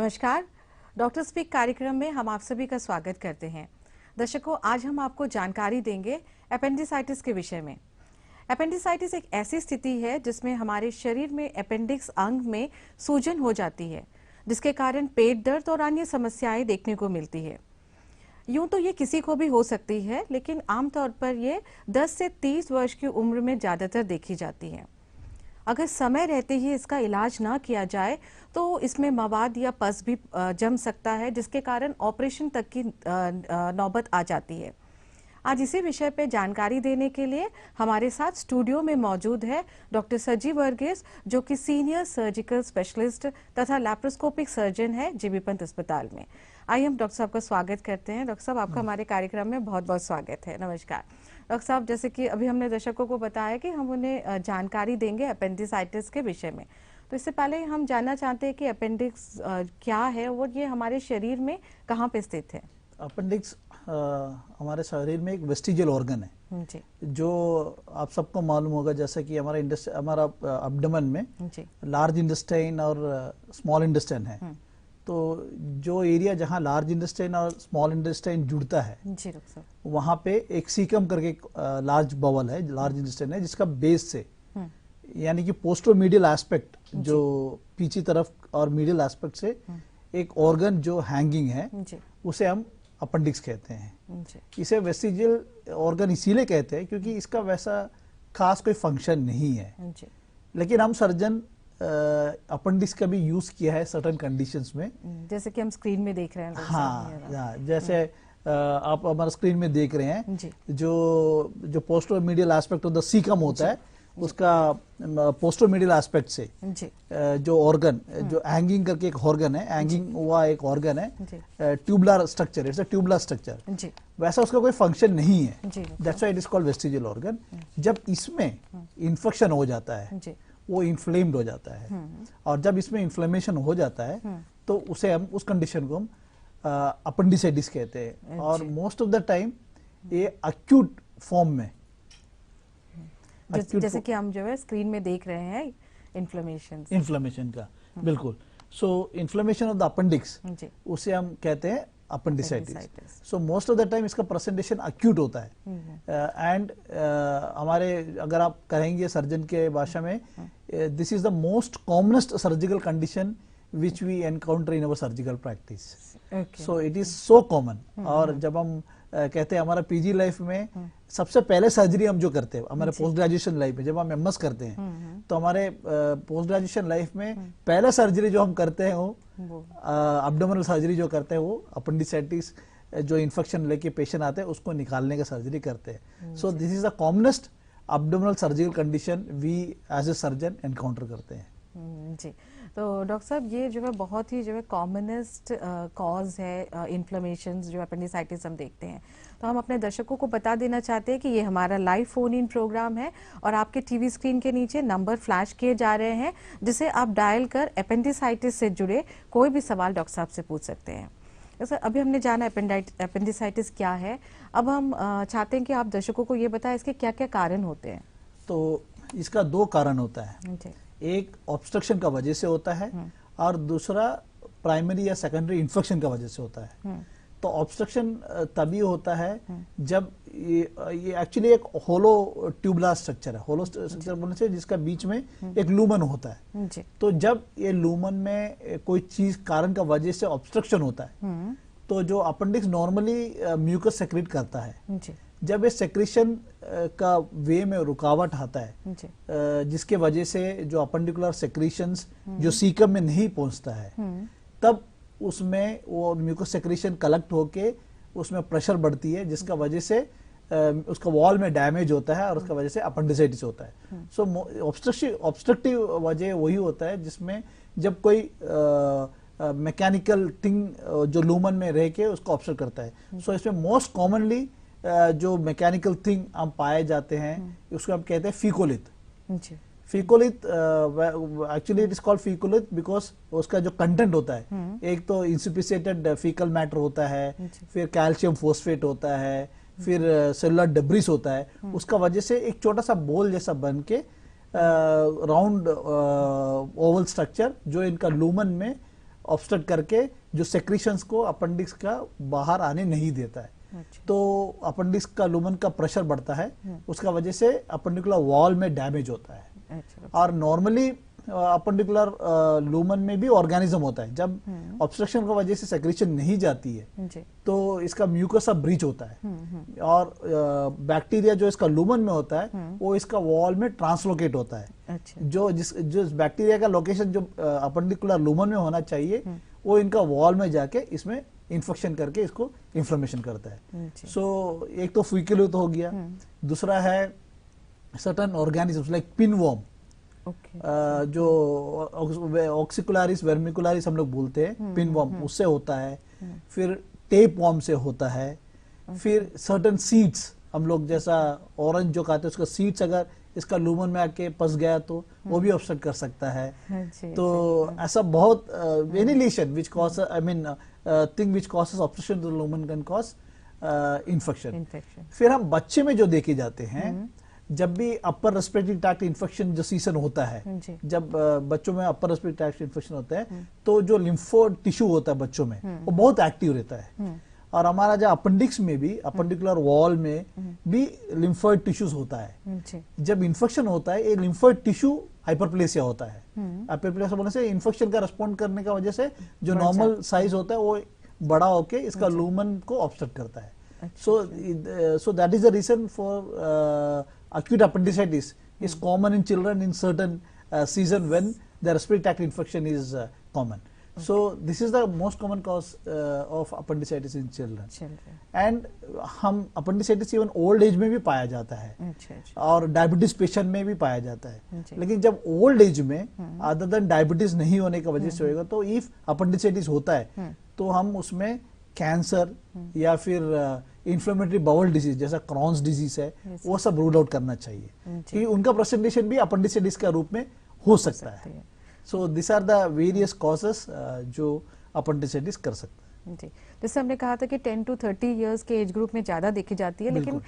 नमस्कार, doctor speak कार्यक्रम में हम आप सभी का स्वागत करते हैं। दर्शकों, आज हम आपको जानकारी देंगे अपेंडिसाइटिस के विषय में। अपेंडिसाइटिस एक ऐसी स्थिति है जिसमें हमारे शरीर में अपेंडिक्स अंग में सूजन हो जाती है, जिसके कारण पेट दर्द और अन्य समस्याएं देखने को मिलती है। यूं तो ये किसी को भी हो सकती है, लेकिन आमतौर पर ये 10 से 30 वर्ष की उम्र में ज्यादातर देखी जाती है। अगर समय रहते ही इसका इलाज ना किया जाए तो इसमें मवाद या पस भी जम सकता है, जिसके कारण ऑपरेशन तक की नौबत आ जाती है। आज इसी विषय पे जानकारी देने के लिए हमारे साथ स्टूडियो में मौजूद है डॉक्टर सजी वर्गीस, जो कि सीनियर सर्जिकल स्पेशलिस्ट तथा लैप्रोस्कोपिक सर्जन है जीबी पंत अस्पताल में। आइए हम डॉक्टर साहब का स्वागत करते हैं। डॉक्टर साहब, आपका हमारे कार्यक्रम में बहुत बहुत स्वागत है। नमस्कार डॉक्टर साहब, जैसे कि अभी हमने दर्शकों को बताया कि हम उन्हें जानकारी देंगे अपेंडिसाइटिस के विषय में, तो इससे पहले हम जानना चाहते हैं कि अपेंडिक्स क्या है और ये हमारे शरीर में कहाँ पे स्थित है। अपेंडिक्स हमारे शरीर में एक वेस्टिजियल ऑर्गन है जी। जो आप सबको मालूम होगा, जैसे कि हमारा अब्डोमेन में लार्ज इंटेस्टाइन और स्मॉल इंटेस्टाइन है। तो जो एरिया जहाँ लार्ज इंटेस्टाइन और स्मॉल इंटेस्टाइन जुड़ता है जी वहाँ पे एक सीकम करके लार्ज बवल है, लार्ज इंटेस्टाइन है, जिसका बेस से यानी कि पोस्टोमीडियल एस्पेक्ट जो पीछे तरफ और मीडियल एस्पेक्ट से एक ऑर्गन जो हैंगिंग है उसे हम अपेंडिक्स कहते हैं। इसे वेस्टिजियल ऑर्गन इसीलिए कहते हैं क्योंकि इसका वैसा खास कोई फंक्शन नहीं है, लेकिन हम सर्जन अपेंडिक्स का भी यूज किया है सर्टेन कंडीशंस में, जैसे कि हम स्क्रीन में देख रहे हैं। हाँ, जैसे आप हमारा स्क्रीन में देख रहे हैं जो पोस्टोमीडियल एस्पेक्ट ऑफ द सीकम होता है, उसका पोस्टोमीडियल एस्पेक्ट से जो ऑर्गन जो हैंगिंग करके एक ऑर्गन है, हैंगिंग हुआ एक ऑर्गन है, tubular structure, it's a tubular structure. वैसा उसका कोई फंक्शन नहीं है, that's why it is called vestigial organ. जब इसमें इन्फेक्शन हो जाता है, वो इन्फ्लेम्ड हो जाता है, और जब इसमें इन्फ्लेमेशन हो जाता है तो उसे हम उस कंडीशन को हम अपेंडिसाइटिस कहते हैं। और मोस्ट ऑफ द टाइम ये अक्यूट फॉर्म में, जैसे कि हम जो है स्क्रीन में देख रहे हैं इन्फ्लेमेशन का, बिल्कुल। सो इन्फ्लेमेशन ऑफ द अपेंडिक्स, उसे हम कहते हैं appendicitis. So most of the time इसका प्रेजेंटेशन अक्यूट होता है। एंड हमारे अगर आप कहेंगे सर्जन के भाषा में, this is the most commonest surgical condition which we encounter in our surgical practice. So it is so common. और जब हम कहते हैं हमारा पीजी लाइफ में सबसे पहले सर्जरी हम जो करते हैं हमारे पोस्ट ग्रेजुएशन लाइफ में, जब हम एमएस करते हैं तो हमारे पोस्ट ग्रेजुएशन लाइफ में पहले सर्जरी जो हम करते हैं वो अब्डोमिनल सर्जरी जो करते हैं वो अपेंडिसाइटिस जो इन्फेक्शन लेके पेशेंट आते हैं उसको निकालने का सर्जरी करते हैं। So this is the commonest abdominal surgical condition we as a surgeon encounter करते हैं। जी, तो डॉक्टर साहब, ये जो है बहुत ही जो है कॉमनेस्ट कॉज है इन्फ्लेमेशंस जो अपेंडिसाइटिस हम देखते हैं। तो हम अपने दर्शकों को बता देना चाहते हैं कि ये हमारा लाइव फोन इन प्रोग्राम है और आपके टीवी स्क्रीन के नीचे नंबर फ्लैश किए जा रहे हैं, जिसे आप डायल कर अपेंडिसाइटिस से जुड़े कोई भी सवाल डॉक्टर साहब से पूछ सकते हैं। सर, अभी हमने जाना अपेंडिसाइटिस क्या है, अब हम चाहते हैं कि आप दर्शकों को ये बताएं इसके क्या क्या कारण होते हैं। तो इसका दो कारण होता है, एक ऑब्स्ट्रक्शन का वजह से होता है और दूसरा प्राइमरी या सेकेंडरी इन्फेक्शन का वजह से होता है। तो ऑब्स्ट्रक्शन तभी होता है जब ये एक्चुअली एक होलो ट्यूबुलर स्ट्रक्चर है, होलो स्ट्रक्चर बोलने से जिसका बीच में एक लूमन होता है। तो जब ये लूमन में कोई चीज कारण का वजह से ऑब्स्ट्रक्शन होता है तो जो अपेंडिक्स नॉर्मली म्यूकस सेक्रेट करता है, जब ये सेक्रेशन का वे में रुकावट आता है जिसके वजह से जो अपेंडिकुलर सेक्रेशंस जो सीकम में नहीं पहुंचता है, तब उसमें वो म्यूकस सेक्रेशन कलेक्ट होके उसमें प्रेशर बढ़ती है, जिसका वजह से उसका वॉल में डैमेज होता है और उसका वजह से अपेंडिसाइटिस होता है। सो ऑब्स्ट्रक्टिव वजह वही होता है जिसमें जब कोई मैकेनिकल थिंग जो लूमन में रह के उसको ऑब्स्ट्रक्ट करता है। सो इसमें मोस्ट कॉमनली जो मैकेनिकल थिंग हम पाए जाते हैं उसको हम कहते हैं phycolith. Phycolith actually it is called phycolith because उसका जो कंटेंट होता है, एक तो इंसुफिशिएटेड फीकल मैटर होता है, फिर कैल्शियम फोस्फेट होता है, फिर सेलुलर डेब्रिस होता है। उसका वजह से एक छोटा सा बोल जैसा बन के राउंड ओवल स्ट्रक्चर जो इनका लूमन में ऑब्स्ट्रक्ट करके जो सेक्रीशंस को अपेंडिक्स का बाहर आने नहीं देता है। अच्छा। तो अपेंडिक्स का लूमन का प्रेशर बढ़ता है, उसका वजह से अपेंडिकुलर वॉल में डैमेज होता है। अच्छा। और नॉर्मली अपेंडिकुलर लूमन में भी ऑर्गेनिज्म होता है। जब ऑब्स्ट्रक्शन की वजह से सेक्रेशन नहीं जाती है जी। तो इसका म्यूकोसा ब्रीच होता है, और बैक्टीरिया जो इसका लूमन में होता है वो इसका वॉल में ट्रांसलोकेट होता है। अच्छा। जो बैक्टीरिया का लोकेशन जो अपेंडिकुलर लूमन में होना चाहिए वो इनका वॉल में जाके इसमें इन्फेक्शन करके इसको इन्फ्लेमेशन करता है। सो एक तो फ्यूक्यूलेट हो गया, दूसरा है सर्टेन ऑर्गेनिजम्स लाइक पिनवॉर्म, जो ऑक्सिकुलारिस वर्मिकुलारिस हम लोग बोलते हैं, पिनवॉर्म, उससे होता है। फिर टेप वॉर्म से होता है। फिर सर्टेन सीड्स, हम लोग जैसा ऑरेंज जो खाते हैं उसका सीड्स अगर इसका लूमन में आके फंस गया तो वो भी ऑब्स्ट्रक्ट कर सकता है। तो ऐसा बहुत any lesion which cause I mean thing which causes obstruction to the lumen can cause infection. फिर हम बच्चे में जो देखे जाते हैं, जब भी अपर रेस्पिरेटरी ट्रैक्ट इन्फेक्शन जो सीजन होता है, जब बच्चों में अपर रेस्पिरेटरी ट्रैक्ट इन्फेक्शन होता है तो जो लिम्फो टिश्यू होता है बच्चों में वो बहुत एक्टिव रहता है। और हमारा जो अपेंडिक्स में भी, अपेंडिकुलर वॉल में भी लिम्फोइड टिश्यूज होता है। जब इन्फेक्शन होता है ये लिम्फोइड टिश्यू हाइपरप्लेसिया होता है। हाइपरप्लेसिया बोलने से इन्फेक्शन का रिस्पॉन्ड करने का वजह से जो नॉर्मल साइज होता है वो बड़ा होके इसका लूमन को ऑब्स्ट्रक्ट करता है। So that is the reason for acute appendicitis is common in children in certain season when the respiratory tract infection is common. So this is the most common cause of appendicitis in children. And हम appendicitis even old age में भी पाया जाता है, और diabetes patient में भी पाया जाता है। लेकिन जब ओल्ड एज में अदर देन डायबिटीज नहीं होने की वजह से होगा, तो इफ appendicitis होता है तो हम उसमें कैंसर या फिर इन्फ्लेमेटरी बाउल डिजीज जैसा क्रॉन्स डिजीज है वो सब रूल आउट करना चाहिए, क्योंकि उनका प्रेजेंटेशन भी अपेंडिसाइटिस का रूप में हो सकता है। So this are the various causes जो अपेंडिसाइटिस कर सकता है। जी, जैसे हमने कहा था कि 10 to 30 इयर्स के एज ग्रुप में ज्यादा देखी जाती है, लेकिन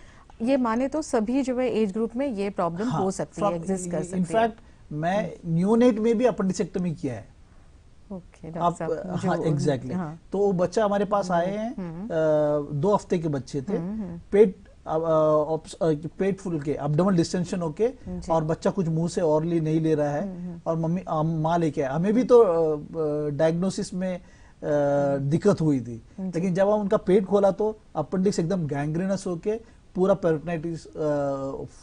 ये माने तो सभी जो है एज ग्रुप में ये प्रॉब्लम हो सकती है, एग्जिस्ट कर सकती है। इनफैक्ट मैं न्यूनेट में भी अपेंडिसेक्टमी किया है। आप हाँ एग्जैक्टली। तो वो बच्चा हमारे पास आए हैं, 2 हफ्ते के बच्चे थे, पेट फुल के अब्डोमिनल डिस्टेंशन होके, और बच्चा कुछ मुंह से ऑरली नहीं ले रहा है, और मम्मी माँ लेके आए। हमें भी तो डायग्नोसिस में दिक्कत हुई थी, लेकिन जब हम उनका पेट खोला तो अपेंडिक्स एकदम गैंग्रीनस होके पूरा पेरिटोनाइटिस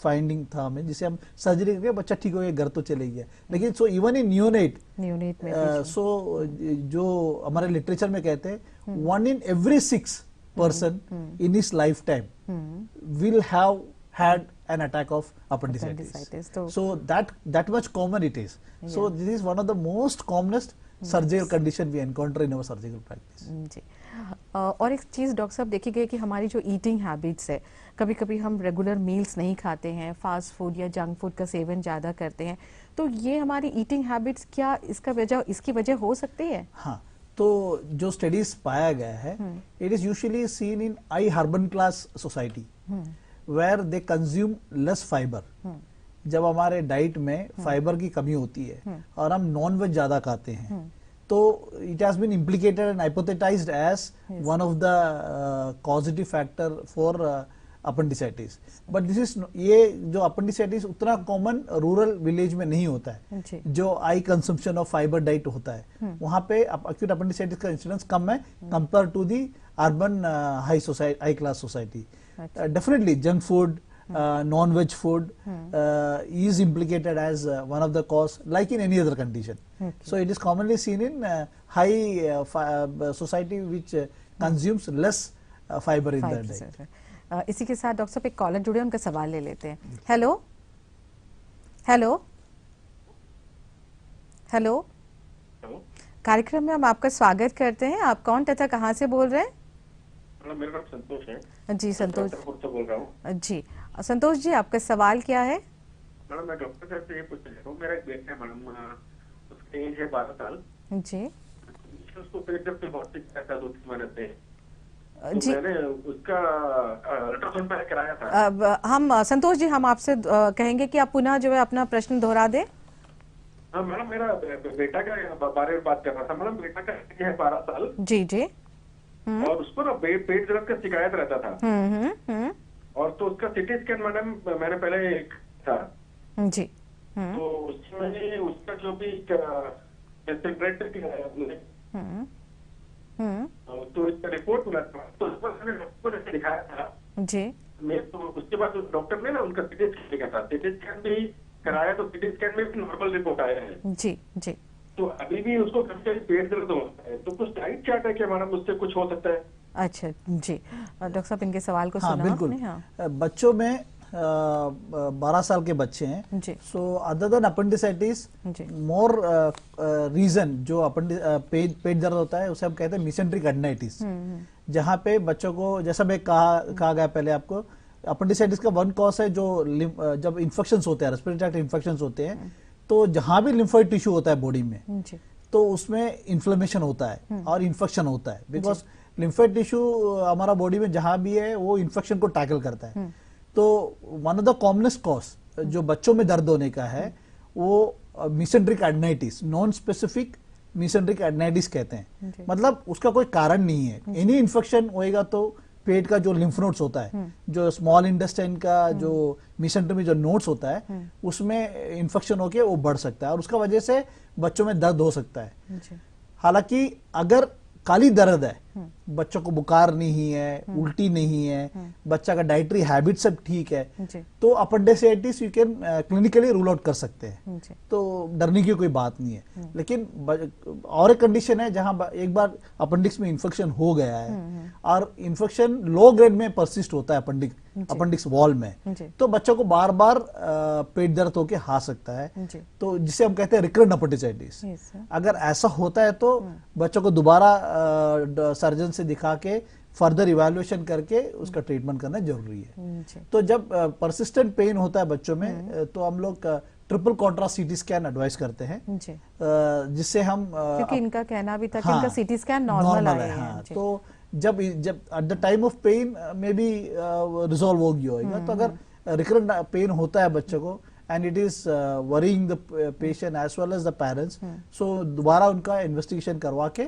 फाइंडिंग था हमें, जिसे हम सर्जरी करके बच्चा ठीक हो गया, घर तो चले गया। लेकिन सो इवन इन न्यूनेट में सो जो हमारे लिटरेचर में कहते हैं 1 in every 6 person in his lifetime will have had an attack of appendicitis. So that much common it is. So this is one of the most commonest surgical condition we encounter in our surgical practice. जी। और एक चीज doctor साहब देखी गई कि हमारी जो eating habits है, कभी कभी हम रेगुलर मील्स नहीं खाते हैं, फास्ट फूड या जंक फूड का सेवन ज्यादा करते हैं, तो ये हमारी ईटिंग हैबिट्स क्या इसकी वजह हो सकती है? हाँ, तो जो स्टडीज पाया गया है, it is usually seen in high urban class society where they consume less fibre. जब हमारे डाइट में फाइबर की कमी होती है और हम नॉन वेज ज्यादा खाते हैं, तो it has been implicated and hypothesized as one of the causative factor for appendicitis. But this is ये जो appendicitis उतना कॉमन रूरल विलेज में नहीं होता है, जो high consumption of fibre diet होता है वहाँ पे acute appendicitis का इंसिडेंस कम है compare to the urban high class society. Definitely junk food, non-veg food is implicated as one of the cause, like in any other condition. So it is commonly seen in high society which consumes less fiber in their diet. इसी के साथ doctor साहब एक collar जुड़े, उनका सवाल ले लेते हैं। हेलो हेलो हेलो, कार्यक्रम में हम आपका स्वागत करते हैं। आप कौन तथा कहाँ से बोल रहे हैं? मेरा नाम संतोष है। जी संतोष से बोल रहा हूँ। जी संतोष जी, आपका सवाल क्या है? मैडम मैं डॉक्टर साहब से ये पूछना चाहता हूँ, मेरा एक बेटा है मैडम, उसकी एज है 12 साल जी। उसको पेट दर्द बहुत रहता है 2-3 महीने से, जी मैंने उसका अल्ट्रासाउंड पहले कराया था। अब हम संतोष जी हम आपसे कहेंगे कि आप पुनः जो है अपना प्रश्न दोहरा दें। हाँ मैडम, मेरा बेटा का बारे में बात कर रहा था मैडम। बेटा का है 12 साल। जी जी। और उसको ना पेट दर्द का शिकायत रहता था। हम्म। और तो उसका सिटी स्कैन मैडम मैंने पहले था। जी। तो उसमें उसका जो भी सेपरेट हम्म हम्म। तो इसका रिपोर्ट मिला था, तो उस पर मैंने डॉक्टर ने दिखाया था। जी मैं तो उसके बाद उस डॉक्टर ने ना उनका सिटी स्कैन लिखा था। सिटी स्कैन भी कराया तो सिटी स्कैन में भी नॉर्मल रिपोर्ट आया है। जी जी। तो अभी भी उसको कभी पेट दर्द होता है, तो कुछ डाइट चार्ट है क्या मैडम, उससे कुछ हो सकता है? अच्छा जी, डॉक्टर साहब इनके सवाल को हाँ सुना बिल्कुल। आपने। हाँ बच्चों में 12 साल के बच्चे हैं, जी सो अदर देन अपेंडिसाइटिस जी। मोर रीजन जो पेट दर्द होता है उसे हम कहते हैं मिसेंट्रिक एडनाइटिस, जहाँ पे बच्चों को, जैसा मैं कहा गया पहले आपको, अपेंडिसाइटिस का वन कॉज है जो जब इन्फेक्शंस होते हैं, रेस्पिरेटरी ट्रैक्ट इन्फेक्शंस होते हैं, तो जहाँ भी लिम्फोइड टिश्यू होता है बॉडी में, जी तो उसमें इन्फ्लेमेशन होता है और इन्फेक्शन होता है, बिकॉज लिम्फोइड टिश्यू हमारा बॉडी में जहां भी है वो इन्फेक्शन को टैकल करता है। तो one of the commonest cause जो बच्चों में दर्द होने का है वो मिसेंट्रिक एडनाइटिस, नॉन स्पेसिफिक मिसेंट्रिक एडनाइटिस कहते हैं। मतलब उसका कोई कारण नहीं है, एनी इन्फेक्शन होएगा तो पेट का जो लिम्फ नोड्स होता है, जो स्मॉल इंटेस्टाइन का जो मिसेंट्री में जो नोड्स होता है उसमें इन्फेक्शन होके वो बढ़ सकता है और उसका वजह से बच्चों में दर्द हो सकता है। हालांकि अगर काली दर्द है, बच्चों को बुखार नहीं है, उल्टी नहीं है, बच्चा का डाइटरी हैबिट सब ठीक है, तो appendicitis you can clinically rule out कर सकते हैं, तो डरने की कोई बात नहीं है। लेकिन और एक कंडीशन है जहां एक बार अपेंडिक्स में इन्फेक्शन हो गया है और इन्फेक्शन लो ग्रेड में परसिस्ट होता है अपेंडिक्स वॉल में, तो बच्चों को बार बार पेट दर्द होके आ सकता है, तो जिसे हम कहते हैं रिकरेंट अपेंडिसाइटिस। अगर ऐसा होता है तो बच्चों को दोबारा सर्जन से दिखा के फर्दर इवैल्यूएशन करके उसका ट्रीटमेंट करना जरूरी है। तो जब परसिस्टेंट पेन होता है बच्चों में तो हम लोग triple contrast CT scan advice करते हैं, जिससे हम क्योंकि इनका कहना भी था कि हाँ, इनका सीटी स्कैन नॉर्मल आया है। हाँ, तो जब at the time of pain may be resolve हो गया होगा, तो अगर रिकरेंट पेन होता है बच्चों को and it is worrying the patient as well as the parents, so दोबारा उनका इन्वेस्टिगेशन करवा के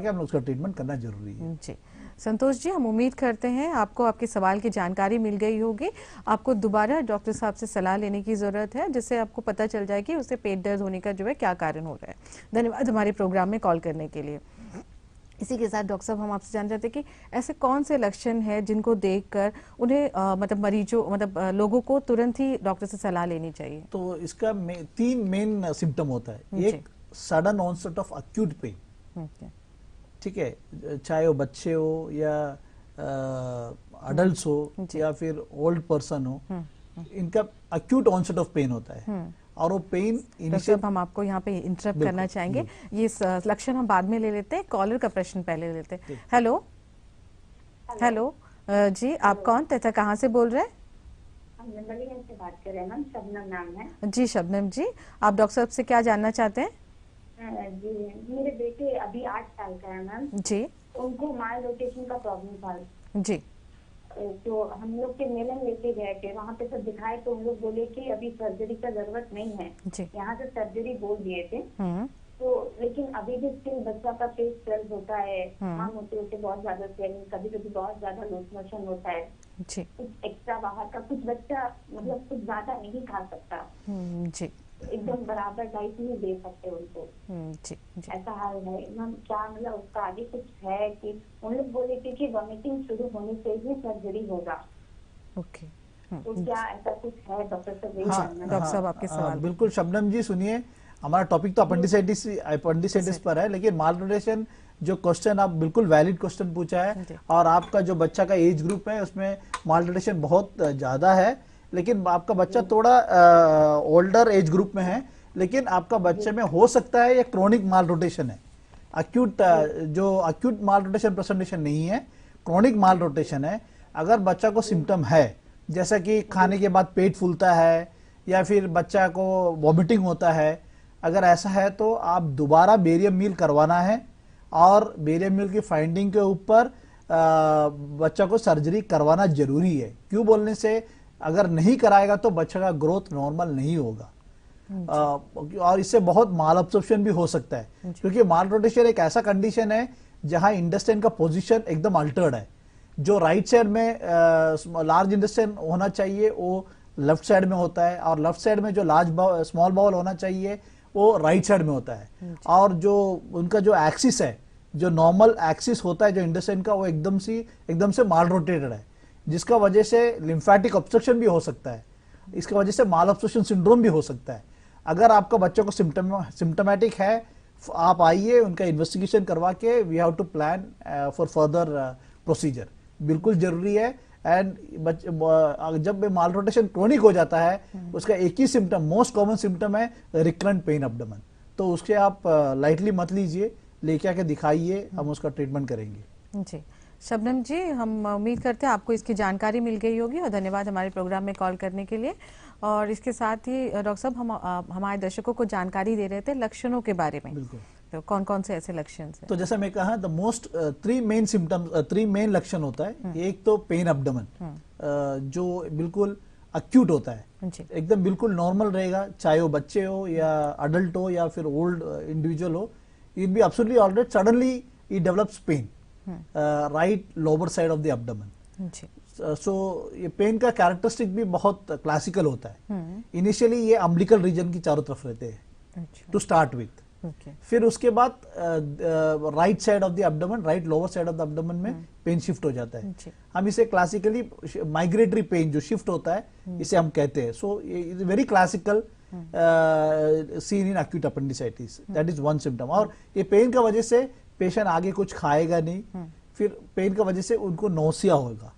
हम लोग उसका ट्रीटमेंट करना जरूरी है। जी संतोष जी, हम उम्मीद करते हैं आपको आपके सवाल की जानकारी मिल गई होगी। आपको दोबारा डॉक्टर साहब से सलाह लेने की जरूरत है, जिससे आपको पता चल जाए कि उसे पेट दर्द होने का जो है क्या कारण हो रहा है। धन्यवाद हमारे प्रोग्राम में कॉल करने के लिए। इसी के साथ डॉक्टर साहब हम आपसे जानना चाहते हैं कि ऐसे कौन से लक्षण हैं जिनको देखकर उन्हें मतलब मरीजों मतलब लोगों को तुरंत ही डॉक्टर से सलाह लेनी चाहिए? तो इसका 3 मेन सिम्टम होता है। एक sudden onset of acute pain, ठीक है, चाहे वो बच्चे हो या अडल्ट हो या फिर ओल्ड पर्सन हो, इनका एक्यूट ऑनसेट ऑफ पेन होता है और वो पेन इनिशियल। हम आपको यहाँ पे इंटरप्ट करना चाहेंगे, ये लक्षण हम बाद में ले लेते हैं, कॉलर का प्रश्न पहले लेते हैं। हेलो हेलो जी, आप कौन तथा कहाँ से बोल रहे हैं? से बात कर रहे हैं मैम, शबनम नाम है। जी शबनम जी, आप डॉक्टर साहब से क्या जानना चाहते हैं? जी मेरे बेटे अभी 8 साल का है मैम जी, उनको माल रोटेशन का प्रॉब्लम था जी, तो हम लोग के मेलन लेके गए थे, वहाँ पे सब दिखाए तो हम लोग बोले कि अभी सर्जरी का जरूरत नहीं है, यहाँ से सर्जरी बोल दिए थे। तो लेकिन अभी भी स्टिल बच्चा का पेट स्वेल होता है, मांग होते होते बहुत ज्यादा स्वेलिंग, कभी कभी बहुत ज्यादा लूज मोशन होता है, कुछ एक्स्ट्रा बाहर का, कुछ बच्चा मतलब कुछ ज्यादा नहीं खा सकता जी, एकदम बराबर डाइट नहीं दे सकते उनको। जी, जी। ऐसा हाल है मैम, क्या मतलब उसका आगे कुछ है कि उन लोग बोले थे कि वॉमिटिंग शुरू होने से ही सर्जरी होगा। ओके, तो क्या ऐसा कुछ है डॉक्टर साहब? हाँ, डॉक्टर साहब आपके सवाल। बिल्कुल शबनम जी, सुनिए, हमारा टॉपिक तो अपेंडिसाइटिस पर है, लेकिन मालन्यूट्रिशन जो क्वेश्चन आप बिल्कुल वैलिड क्वेश्चन पूछा है, और आपका जो बच्चा का एज ग्रुप है उसमें मालन्यूट्रिशन बहुत ज्यादा है, लेकिन आपका बच्चा थोड़ा ओल्डर एज ग्रुप में है, लेकिन आपका बच्चे में हो सकता है ये क्रोनिक मालन्यूट्रिशन है। अक्यूट मालन्यूट्रिशन प्रेजेंटेशन नहीं है, क्रोनिक मालन्यूट्रिशन है। अगर बच्चा को सिम्टम है जैसा कि खाने के बाद पेट फूलता है या फिर बच्चा को वॉमिटिंग होता है, अगर ऐसा है तो आप दोबारा बेरियम मील करवाना है और बेरियम मील की फाइंडिंग के ऊपर बच्चा को सर्जरी करवाना जरूरी है। क्यों बोलने से, अगर नहीं कराएगा तो बच्चे का ग्रोथ नॉर्मल नहीं होगा। और इससे बहुत माल अब्सॉर्प्शन भी हो सकता है, क्योंकि माल रोटेशन एक ऐसा कंडीशन है जहां इंटेस्टाइन का पोजीशन एकदम अल्टर्ड है। जो राइट साइड में लार्ज इंटेस्टाइन होना चाहिए वो लेफ्ट साइड में होता है, और लेफ्ट साइड में जो लार्ज स्मॉल बाउल होना चाहिए वो राइट साइड में होता है। और जो उनका जो एक्सिस है, जो नॉर्मल एक्सिस होता है जो इंटेस्टाइन का, वो एकदम से माल रोटेटेड है, जिसका वजह से लिम्फेटिक ऑब्स्ट्रक्शन भी हो सकता है। इसकी वजह से माल ऑब्स्ट्रक्शन सिंड्रोम भी हो सकता है। अगर आपका बच्चों को सिम्टोमेटिक है, आप आइए, उनका इन्वेस्टिगेशन करवा के we have to plan for further procedure, बिल्कुल जरूरी है। एंड जब माल रोटेशन क्रोनिक हो जाता है, उसका एक ही सिम्टम, मोस्ट कॉमन सिम्टम है रिकरेंट पेन एब्डोमेन, तो उसके आप लाइटली मत लीजिए, लेके आके दिखाइए, हम उसका ट्रीटमेंट करेंगे। जी शबनम जी, हम उम्मीद करते हैं आपको इसकी जानकारी मिल गई होगी, और धन्यवाद हमारे प्रोग्राम में कॉल करने के लिए। और इसके साथ ही डॉक्टर साहब, हम हमारे दर्शकों को जानकारी दे रहे थे लक्षणों के बारे में। बिल्कुल। तो कौन कौन से ऐसे लक्षण हैं? तो जैसा मैं कहा, the most 3 main symptoms, 3 main लक्षण होता है। एक तो पेन एब्डोमेन, जो बिल्कुल अक्यूट होता है, एकदम बिल्कुल नॉर्मल रहेगा, चाहे वो बच्चे हो या अडल्ट हो या फिर ओल्ड इंडिविजुअल हो, it be absolutely alright, suddenly it develops pain right lower side of the abdomen. So ये पेन का कैरेक्टरिस्टिक भी बहुत क्लासिकल होता है। इनिशियली ये अम्बिलिकल रीजन की चारों तरफ रहते हैं टू स्टार्ट विथ। फिर उसके बाद right side of the abdomen, right lower side of the abdomen में पेन शिफ्ट हो जाता है। हम इसे क्लासिकली माइग्रेटरी पेन जो शिफ्ट होता है, इसे हम कहते हैं। सो it is very classical seen in acute appendicitis, that is one symptom. और ये पेन का वजह से पेशेंट आगे कुछ खाएगा नहीं, फिर पेन का वजह से उनको नोसिया होगा,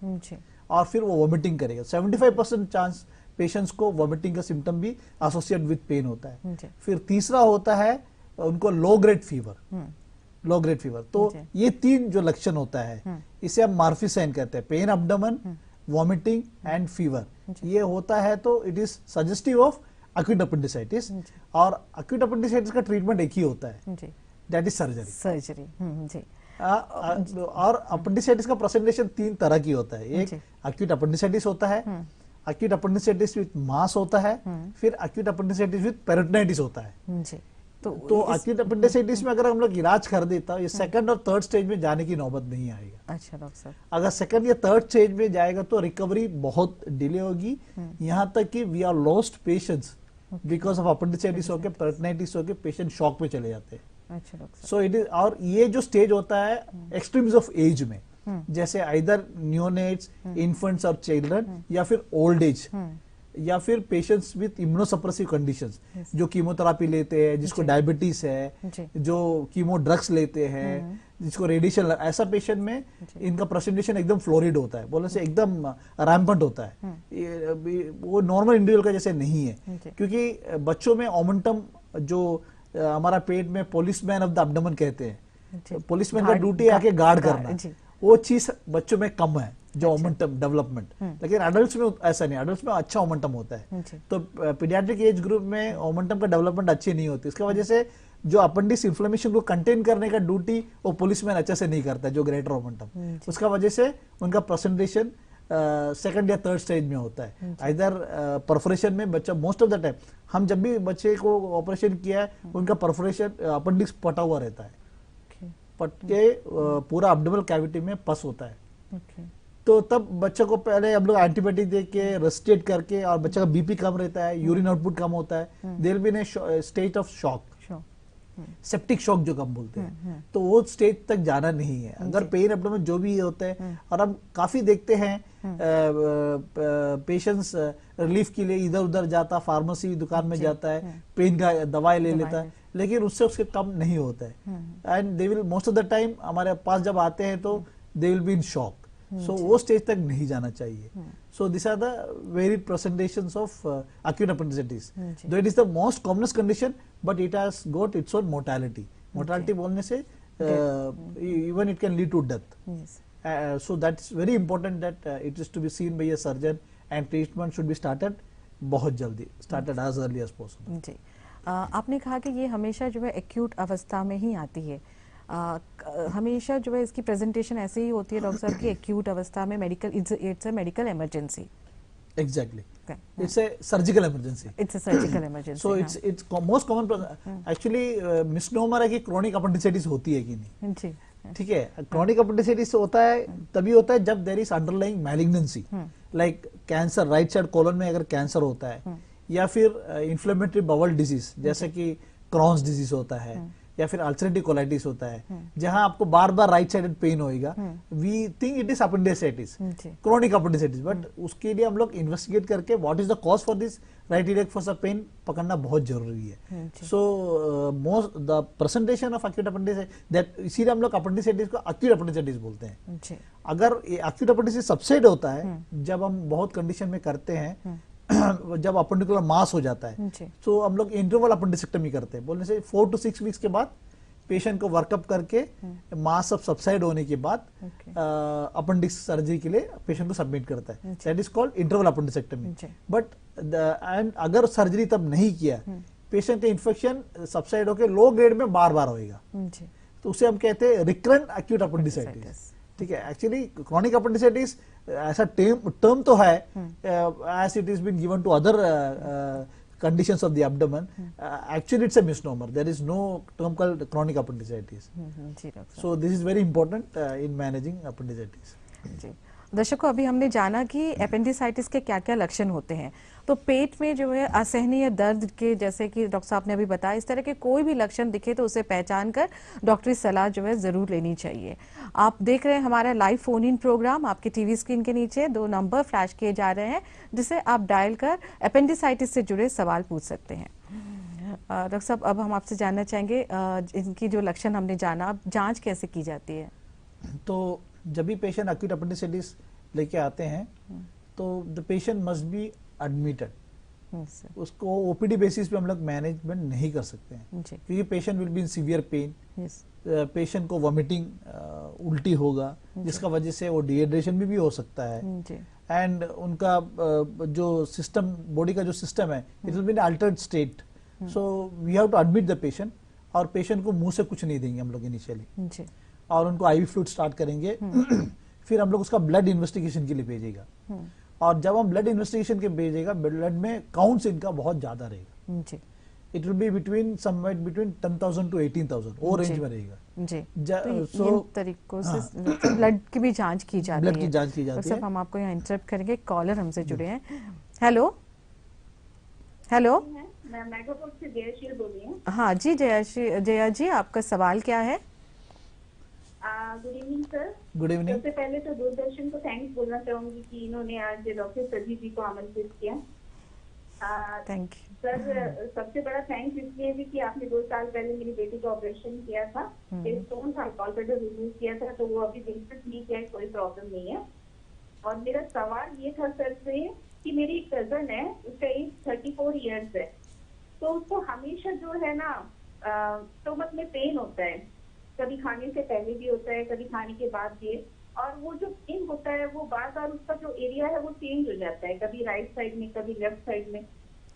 और फिर वो वॉमिटिंग करेगा। 75% चांस पेशेंट्स को वॉमिटिंग का सिम्टम भी एसोसिएट विद पेन होता है। फिर तीसरा होता है उनको लो ग्रेड फीवर। तो ये 3 जो लक्षण होता है, इसे हम मार्फी साइन कहते हैं, pen abdomen, vomiting and fever. ये होता है तो it is suggestive of acute appendicitis. और एक्यूट अपेंडिसाइटिस का ट्रीटमेंट एक ही होता है, दैट इज सर्जरी। और अपेंडिसाइटिस का प्रेजेंटेशन 3 तरह की होता है। एक एक्यूट अपेंडिसाइटिस होता है, एक्यूट अपेंडिसाइटिस विद मास होता है, फिर एक्यूट अपेंडिसाइटिस विद पेरिटोनाइटिस होता है। तो एक्यूट अपेंडिसाइटिस में अगर हम लोग इलाज कर देता, ये सेकंड और थर्ड स्टेज में जाने की नौबत नहीं आएगा। अच्छा डॉक्टर साहब, अगर सेकंड या थर्ड स्टेज में जाएगा तो रिकवरी बहुत डिले होगी, यहाँ तक कि we are lost patients because of appendicitis होके, पेरिटोनाइटिस होके पेशेंट शॉक में चले जाते हैं। सो इट इज, और ये जो स्टेज होता है एक्सट्रीम्स ऑफ एज में, जैसे आइदर न्यूनेट्स, इन्फेंट्स और चिल्ड्रन, या फिर ओल्ड एज, या फिर पेशेंट्स विथ इम्यूनोसप्रेसिव कंडीशंस, जो कीमोथेरापी लेते हैं, जिसको डायबिटीज है, जो कीमो ड्रग्स लेते हैं, जिसको रेडिएशन, ऐसा पेशेंट में इनका प्रेजेंटेशन एकदम फ्लोरिड होता है, बोलने से एकदम रैम्पेंट होता है। वो नॉर्मल इंडिविजुअल का जैसे नहीं है, क्योंकि बच्चों में ओमेंटम, जो हमारा पेट में पुलिसमैन ऑफ द एब्डोमेन कहते हैं, पुलिसमैन का ड्यूटी आके गार्ड करना, वो चीज बच्चों में कम है, जो ओमेंटम डेवलपमेंट। लेकिन एडल्ट्स में ऐसा नहीं, एडल्ट्स में अच्छा ओमेंटम होता है। तो पीडियाट्रिक एज ग्रुप में ओमेंटम का डेवलपमेंट अच्छी नहीं होती, इसकी वजह से जो अपेंडिक्स इन्फ्लेमेशन को कंटेन करने का ड्यूटी वो पुलिसमैन अच्छे से नहीं करता, जो ग्रेटर ओमेंटम, उसका वजह से उनका प्रेजेंटेशन सेकंड या थर्ड स्टेज में होता है। इधर परफोरेशन में बच्चा मोस्ट ऑफ द टाइम, हम जब भी बच्चे को ऑपरेशन किया है, उनका परफोरेशन अपेंडिक्स पटा हुआ रहता है, पट के पूरा एब्डोमिनल कैविटी में पस होता है। तो तब बच्चे को पहले हम लोग एंटीबायोटिक दे के रेस्टेट करके, और बच्चे का बीपी कम रहता है, यूरिन आउटपुट कम होता है, there be in state of shock, septic shock जो हम बोलते हैं, तो वो स्टेज तक जाना नहीं है। अगर पेन एब्डोमेन जो भी होते हैं, और हम काफी देखते हैं पेशेंट्स रिलीफ के लिए इधर उधर जाता, फार्मेसी दुकान में जाता है, पेन का दवाई ले लेता है, लेकिन उससे उसके कम नहीं होता है। And they will most of the time हमारे पास जब आते हैं तो they will be in shock. So वो स्टेज तक नहीं जाना चाहिए। So this are the varied presentations of acute appendicitis. Though it is the most commonest condition, but it has got its own mortality. Mortality बोलने से even it can lead to death. So that's very important that it is to be seen by a surgeon, and treatment should be started बहुत जल्दी, started as early as possible. जी, आपने कहा कि ये हमेशा जो है एक्यूट अवस्था में ही आती है। हमेशा जो है इसकी प्रेजेंटेशन ऐसे ही होती है डॉक्टर साहब की एक्यूट अवस्था में, medical it's a medical emergency. Exactly. It's a surgical emergency. It's a surgical emergency. So it's most common. Actually misnomer है कि chronic appendicitis होती है कि नहीं. जी. ठीक है. Chronic appendicitis होता है तभी होता है जब there is underlying malignancy, like cancer, right side colon में अगर cancer होता है, या फिर inflammatory bowel disease जैसे कि Crohn's disease होता है, या फिर अल्सरेटिव कोलाइटिस होता है, जहां आपको बार बार राइट साइडेड पेन होएगा, we think it is appendicitis, chronic appendicitis, but उसके लिए हम लोग इन्वेस्टिगेट करके what is the cause for this right iliac fossa pain पकड़ना बहुत जरूरी है. So most the presentation of acute appendicitis, that इसीलिए हम लोग अपेंडिसाइटिस को एक्यूट अपेंडिसाइटिस बोलते हैं. अगर एक्यूट अपेंडिसाइटिस सबसेट होता है जब हम बहुत कंडीशन में करते हैं, जब अपेंडिकुलर मास हो जाता है, तो हम लोग इंटरवल अपेंडिसेक्टमी करते हैं. बोलने से 4 to 6 वीक्स के बाद पेशेंट को वर्कअप करके मास सब सबसाइड होने के बाद अपेंडिक्स सर्जरी के लिए पेशेंट को सबमिट करता है. That is called interval appendicectomy. But and अगर सर्जरी तब नहीं किया, पेशेंट का इन्फेक्शन सबसाइड होकर लो ग्रेड में बार बार होएगा, तो उसे हम कहते हैं रिकरेंट एक्यूट अपेंडिसाइटिस. ठीक है. एक्चुअली क्रोनिक अपेंडिसाइटिस ऐसा टर्म तो है, as it is been given to other conditions of the abdomen. Actually it's a misnomer. There is no term called chronic appendicitis. So this is very important in managing appendicitis. दर्शकों, अभी हमने जाना कि appendicitis के क्या क्या लक्षण होते हैं. तो पेट में जो है असहनीय दर्द के, जैसे कि डॉक्टर साहब ने अभी बताया, इस तरह के कोई भी लक्षण दिखे तो उसे पहचान कर डॉक्टरी सलाह जो है जरूर लेनी चाहिए. आप देख रहे हैं हमारा लाइव फोन इन प्रोग्राम. आपके टीवी स्क्रीन के नीचे 2 नंबर फ्लैश किए जा रहे हैं जिसे आप डायल कर एपेंडिसाइटिस से जुड़े सवाल पूछ सकते हैं. डॉक्टर साहब, अब हम आपसे जानना चाहेंगे, इनकी जो लक्षण हमने जाना, अब जांच कैसे की जाती है? तो जब भी पेशेंट एक्यूट अपेंडिसाइटिस लेके आते हैं तो the patient must be admitted. उसको ओपीडी बेसिस पे हम लोग मैनेजमेंट नहीं कर सकते हैं, क्योंकि patient will be in severe pain. Patient को वॉमिटिंग, उल्टी होगा, जिसका वजह से वो डिहाइड्रेशन भी हो सकता है. एंड उनका जो सिस्टम, बॉडी का जो सिस्टम है, it will be in altered state. So we have to admit the patient, और पेशेंट को मुंह से कुछ नहीं देंगे हम लोग इनिशियली, और उनको आईवी फ्लूइड स्टार्ट करेंगे. फिर हम लोग उसका ब्लड इन्वेस्टिगेशन के लिए भेजेगा, और जब हम ब्लड इन्वेस्टिगेशन के भेजेगा, ब्लड में काउंट्स इनका बहुत ज्यादा रहेगा. It will be between somewhere between 10,000 to 18,000, वो रेंज में रहेगा. तो इन तरीकों से ब्लड की भी जांच की जाती है. ब्लड की जांच की जाती है. हम आपको यहाँ इंटरप्ट करेंगे. कॉलर हमसे जुड़े हैं. हेलो हेलो, मैं मेगापुर से जयाशील बोल रही हूँ. हाँ जी, जया जी, आपका सवाल क्या है? Good evening sir. Good evening. सबसे पहले तो दूरदर्शन को थैंक्स बोलना चाहूंगी कि इन्होंने आज डॉक्टर सजी जी को आमंत्रित किया. Thank you sir. सबसे बड़ा थैंक्स इसलिए भी कि आपने 2 साल पहले मेरी बेटी का ऑपरेशन किया था, स्टोन था, कॉलपेडर रिमूव किया था, तो वो अभी बिल्कुल ठीक है, कोई प्रॉब्लम नहीं है. और मेरा सवाल ये था सर से कि मेरी एक कजन है, उसका एज 34 ईयर्स है, तो उसको हमेशा जो है ना स्टोमक में पेन होता है. कभी खाने से पहले भी होता है, कभी खाने के बाद भी, और वो जो पेन होता है वो बार बार उसका जो एरिया है वो चेंज हो जाता है, कभी राइट साइड में, कभी लेफ्ट साइड में.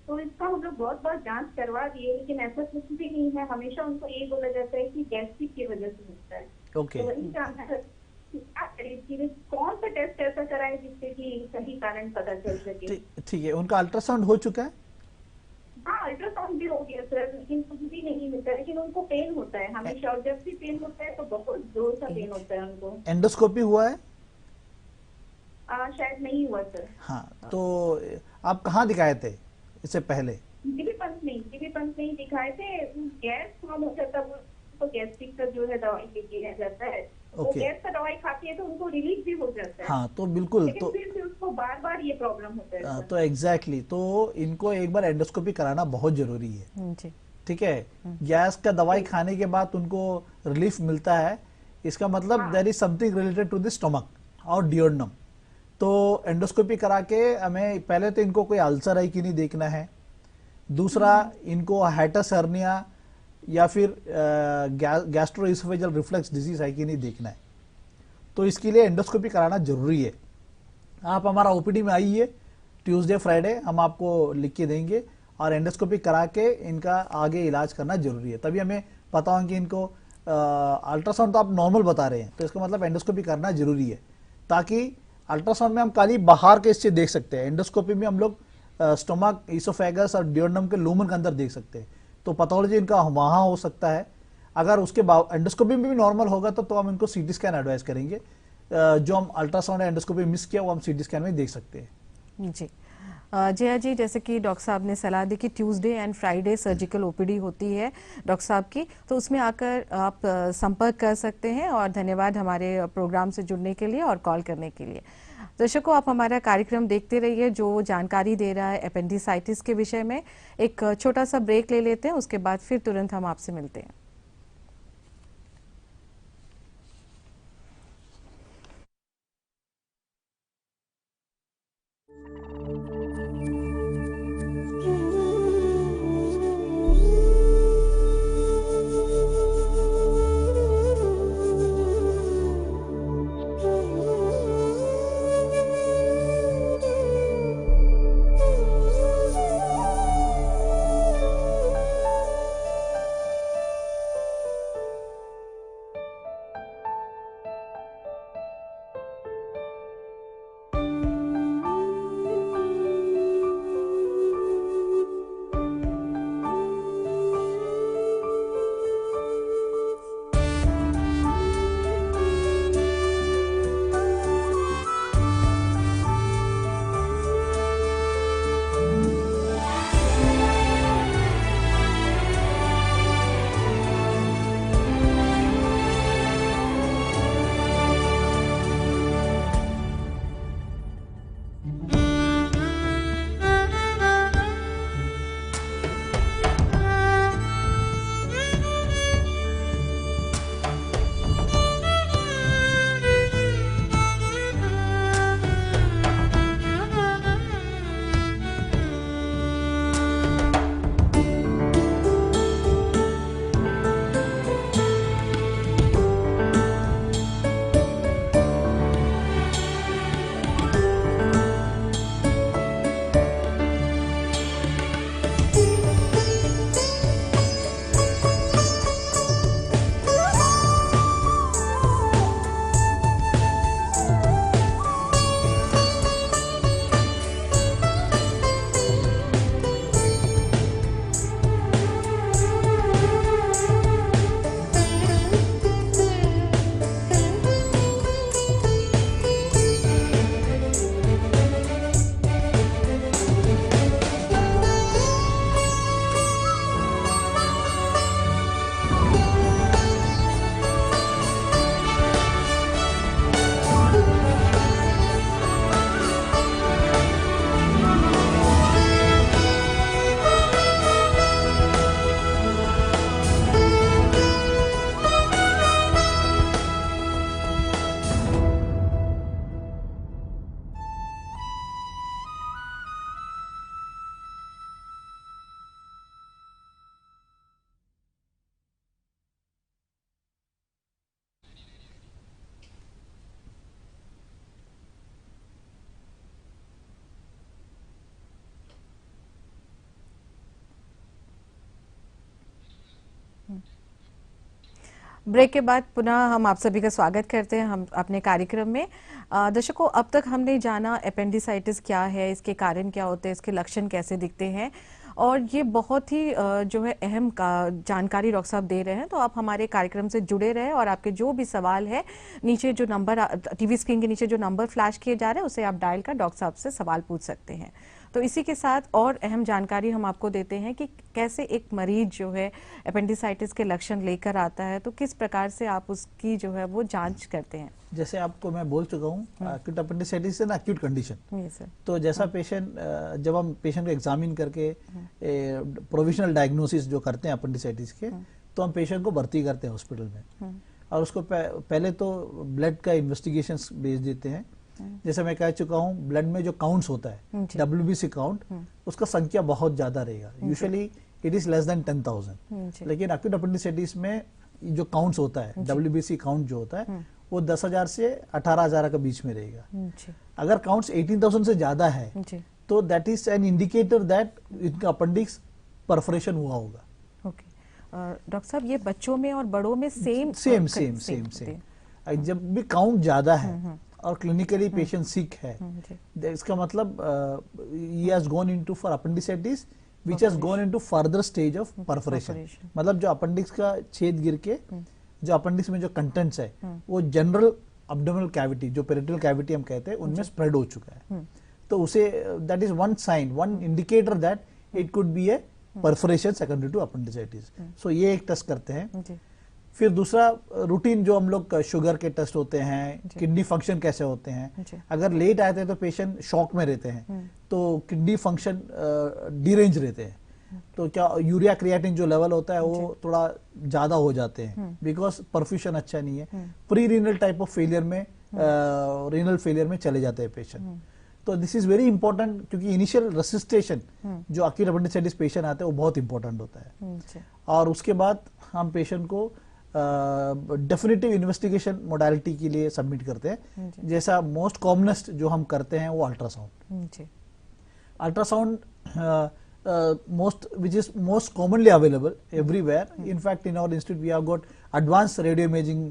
तो इसका हम लोग बहुत बार जांच करवा दिए, लेकिन ऐसा कुछ भी नहीं है. हमेशा उनको ये बोला जाता है कि गैस्ट्रिक की वजह से होता है. ओके. तो वही जानना है कौन सा टेस्ट ऐसा कराए जिससे कि सही कारण पता चल सके. ठीक है. उनका अल्ट्रासाउंड हो चुका है? हाँ, अल्ट्रासाउंड भी हो गया सर, लेकिन कुछ भी नहीं मिलता. लेकिन उनको पेन होता है हमेशा, और जब भी पेन होता है तो बहुत जोर सा पेन होता है उनको. एंडोस्कोपी हुआ है? शायद नहीं हुआ सर. हाँ, तो आप कहाँ दिखाए थे इससे पहले? जीबी पंच नहीं दिखाए थे. गैस फॉर्म हो जाता है, तो गैस्ट्रिक का जो है दवाई लेके जाता है. वो गैस का दवाई खाती है तो उनको रिलीफ भी हो जाता है. हाँ, तो बिल्कुल. तो फिर उसको बार बार ये प्रॉब्लम होता है. तो एग्जैक्टली, तो इनको एक बार एंडोस्कोपी कराना बहुत जरूरी है. ठीक है. गैस का दवाई खाने के बाद उनको रिलीफ मिलता है, इसका मतलब there is something related to the stomach और डियोडनम. तो एंडोस्कोपी करा के हमें पहले तो इनको कोई अल्सर है कि नहीं देखना है. दूसरा, इनको हाइटस हर्निया या फिर गैस्ट्रोइसोफेजियल रिफ्लक्स डिजीज है कि नहीं देखना है. तो इसके लिए एंडोस्कोपी कराना जरूरी है. आप हमारा ओपीडी में आइए ट्यूसडे फ्राइडे, हम आपको लिख के देंगे, और एंडोस्कोपी करा के इनका आगे इलाज करना जरूरी है. तभी हमें पता होगा कि इनको अल्ट्रासाउंड तो आप नॉर्मल बता रहे हैं, तो इसका मतलब एंडोस्कोपी करना जरूरी है, ताकि अल्ट्रासाउंड में हम खाली बाहर के इससे देख सकते हैं, एंडोस्कोपी में हम लोग स्टोमक, इसोफेगस और डियोडनम के लूमन के अंदर देख सकते हैं। तो पैथोलॉजी इनका वहां हो सकता है। अगर उसके एंडोस्कोपी में भी नॉर्मल होगा तो हम इनको सीटी स्कैन एडवाइस करेंगे। जो हम अल्ट्रासाउंड या एंडोस्कोपी मिस किया वो हम सीटी स्कैन में देख सकते हैं। जी जया जी, जैसे कि डॉक्टर साहब ने सलाह दी कि Tuesday and Friday surgical OPD होती है डॉक्टर साहब की, तो उसमें आकर आप संपर्क कर सकते हैं। और धन्यवाद हमारे प्रोग्राम से जुड़ने के लिए और कॉल करने के लिए। दर्शकों, आप हमारा कार्यक्रम देखते रहिए जो जानकारी दे रहा है एपेंडिसाइटिस के विषय में। एक छोटा सा ब्रेक ले लेते हैं, उसके बाद फिर तुरंत हम आपसे मिलते हैं। ब्रेक के बाद पुनः हम आप सभी का स्वागत करते हैं हम अपने कार्यक्रम में। दर्शकों, अब तक हमने जाना एपेंडिसाइटिस क्या है, इसके कारण क्या होते हैं, इसके लक्षण कैसे दिखते हैं, और ये बहुत ही जो है अहम जानकारी डॉक्टर साहब दे रहे हैं। तो आप हमारे कार्यक्रम से जुड़े रहे और आपके जो भी सवाल है, नीचे जो नंबर टीवी स्क्रीन के नीचे जो नंबर फ्लैश किए जा रहे हैं उसे आप डायल कर डॉक्टर साहब से सवाल पूछ सकते हैं। तो इसी के साथ और अहम जानकारी हम आपको देते हैं कि कैसे एक मरीज जो है एपेंडिसाइटिस के लक्षण लेकर आता है, तो किस प्रकार से आप उसकी जो है वो जांच करते हैं। जैसे आपको मैं बोल चुका हूँ, एक्यूट एपेंडिसाइटिस है ना, एक्यूट कंडीशन। तो जैसा पेशेंट, जब हम पेशेंट को एग्जामिन करके प्रोविजनल डायग्नोसिस जो करते हैं अपेंडिसाइटिस के, तो हम पेशेंट को भर्ती करते हैं हॉस्पिटल में और उसको पहले तो ब्लड का इन्वेस्टिगेशन भेज देते हैं। जैसे मैं कह चुका हूँ, ब्लड में जो काउंट्स होता है WBC काउंट, उसका संख्या बहुत ज्यादा रहेगा। Usually it is less than 10,000, लेकिन एक्यूट अपेंडिसाइटिस में जो काउंट्स होता है, WBC काउंट जो होता है, वो 10,000 से 18,000 के बीच में रहेगा। अगर काउंट्स 18,000 से ज्यादा है तो that is an indicator that इनका अपेंडिक्स परफोरेशन हुआ होगा। डॉक्टर साहब, ये बच्चों में और बड़ों में सेम जब भी काउंट ज्यादा है और क्लिनिकली पेशेंट सिक है, इसका मतलब he has gone into for appendicitis which has gone into further stage of perforation. मतलब जो अपेंडिक्स का छेद गिर के जो अपेंडिक्स में जो कंटेंट्स है वो जनरल abdominal कैविटी, जो पेरिटोरियल कैविटी हम कहते हैं, उनमें स्प्रेड हो चुका है. तो उसे that is one sign, one indicator that it could be a perforation secondary to appendicitis. So ये एक टेस्ट करते हैं. फिर दूसरा रूटीन जो हम लोग शुगर के टेस्ट होते हैं, किडनी फंक्शन कैसे होते हैं. अगर लेट आते हैं तो पेशेंट शॉक में रहते हैं, तो किडनी फंक्शन डिरेंज रहते हैं, तो क्या यूरिया क्रिएटिन जो लेवल होता है वो थोड़ा ज्यादा हो जाते हैं बिकॉज परफ्यूशन अच्छा नहीं है. Pre renal type of failure में, रीनल फेलियर में चले जाते हैं पेशेंट. तो दिस इज वेरी इंपॉर्टेंट, क्योंकि इनिशियल रेसिस्टेशन जो एक्यूट अपेंडिसाइटिस पेशेंट आते हैं वो बहुत इंपॉर्टेंट होता है. और उसके बाद हम पेशेंट को डेफिनेटिव इन्वेस्टिगेशन मोडालिटी के लिए सबमिट करते हैं. जैसा मोस्ट कॉमनेस्ट जो हम करते हैं वो ultrasound. Ultrasound which is most commonly available everywhere. In fact, in our institute we have got advanced radio imaging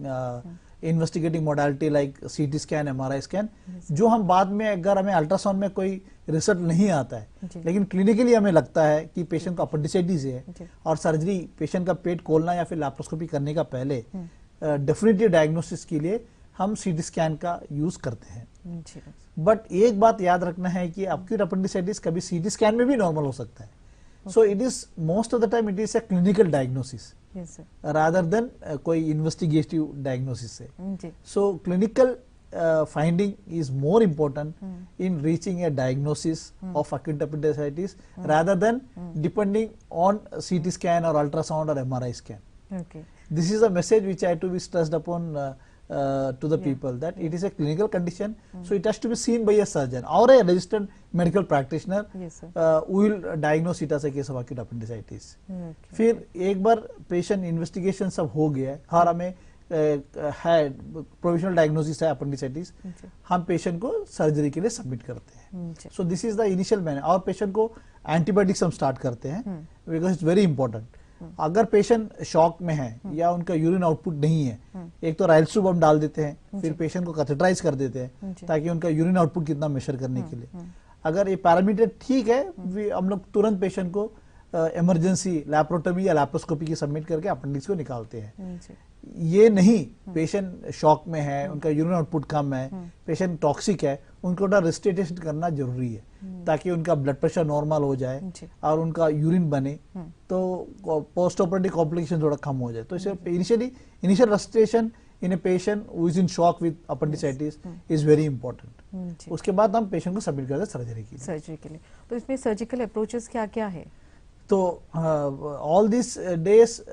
investigating modality like CT scan, MRI scan, जो हम बाद में अगर हमें अल्ट्रासाउंड में कोई रिजल्ट नहीं आता है लेकिन क्लिनिकली हमें लगता है कि पेशेंट को अपेंडिसाइटिस है और सर्जरी, पेशेंट का पेट खोलना या फिर लैप्रोस्कोपी करने का पहले डेफिनेटली डायग्नोसिस के लिए हम CT स्कैन का यूज करते हैं. बट एक बात याद रखना है कि एक्यूट अपेंडिसाइटिस कभी CT स्कैन में भी नॉर्मल हो सकता है. सो it is most of the time it is a clinical diagnosis rather than कोई इन्वेस्टिगेटिव डायग्नोसिस से. So clinical finding is more important in reaching a diagnosis of acute appendicitis rather than depending on CT scan or ultrasound or MRI scan. This is a message which I have to be stressed upon to the people, that it is a clinical condition, so it has to be seen by a surgeon or a registered medical practitioner who will diagnose it as a case of acute appendicitis. फिर एक बार patient investigation सब हो गया है और हमें है provisional diagnosis है अपेंडिसाइटिस, हम पेशेंट को सर्जरी के लिए सबमिट करते हैं. So this is the initial manner. और पेशेंट को एंटीबायोटिक्स हम स्टार्ट करते हैं बिकॉज इट्स वेरी इंपॉर्टेंट. अगर पेशेंट शॉक में है या उनका यूरिन आउटपुट नहीं है, एक तो राइल्सूब हम डाल देते हैं, फिर पेशेंट को कैथेटराइज कर देते हैं ताकि उनका यूरिन आउटपुट कितना मेजर करने के लिए. अगर ये पैरामीटर ठीक है, हम लोग तुरंत पेशेंट को इमरजेंसी लैप्रोटमी या लैप्रोस्कोपी की सबमिट करके अपेंडिक्स को निकालते हैं. ये नहीं, पेशेंट शॉक में है, उनका यूरिन आउटपुट कम है, पेशेंट टॉक्सिक है, उनको रेस्टिटेशन करना जरूरी है ताकि उनका ब्लड प्रेशर नॉर्मल हो जाए और उनका यूरिन बने, तो पोस्ट ऑपरेटिव कॉम्प्लिकेशन थोड़ा कम हो जाए. तो इसे initial resuscitation in a patient who is in shock with appendicitis is very important. उसके बाद हम पेशेंट को सबमिट करते हैं सर्जरी के लिए. तो इसमें सर्जिकल अप्रोचेस क्या क्या है? तो ऑल दिस डेज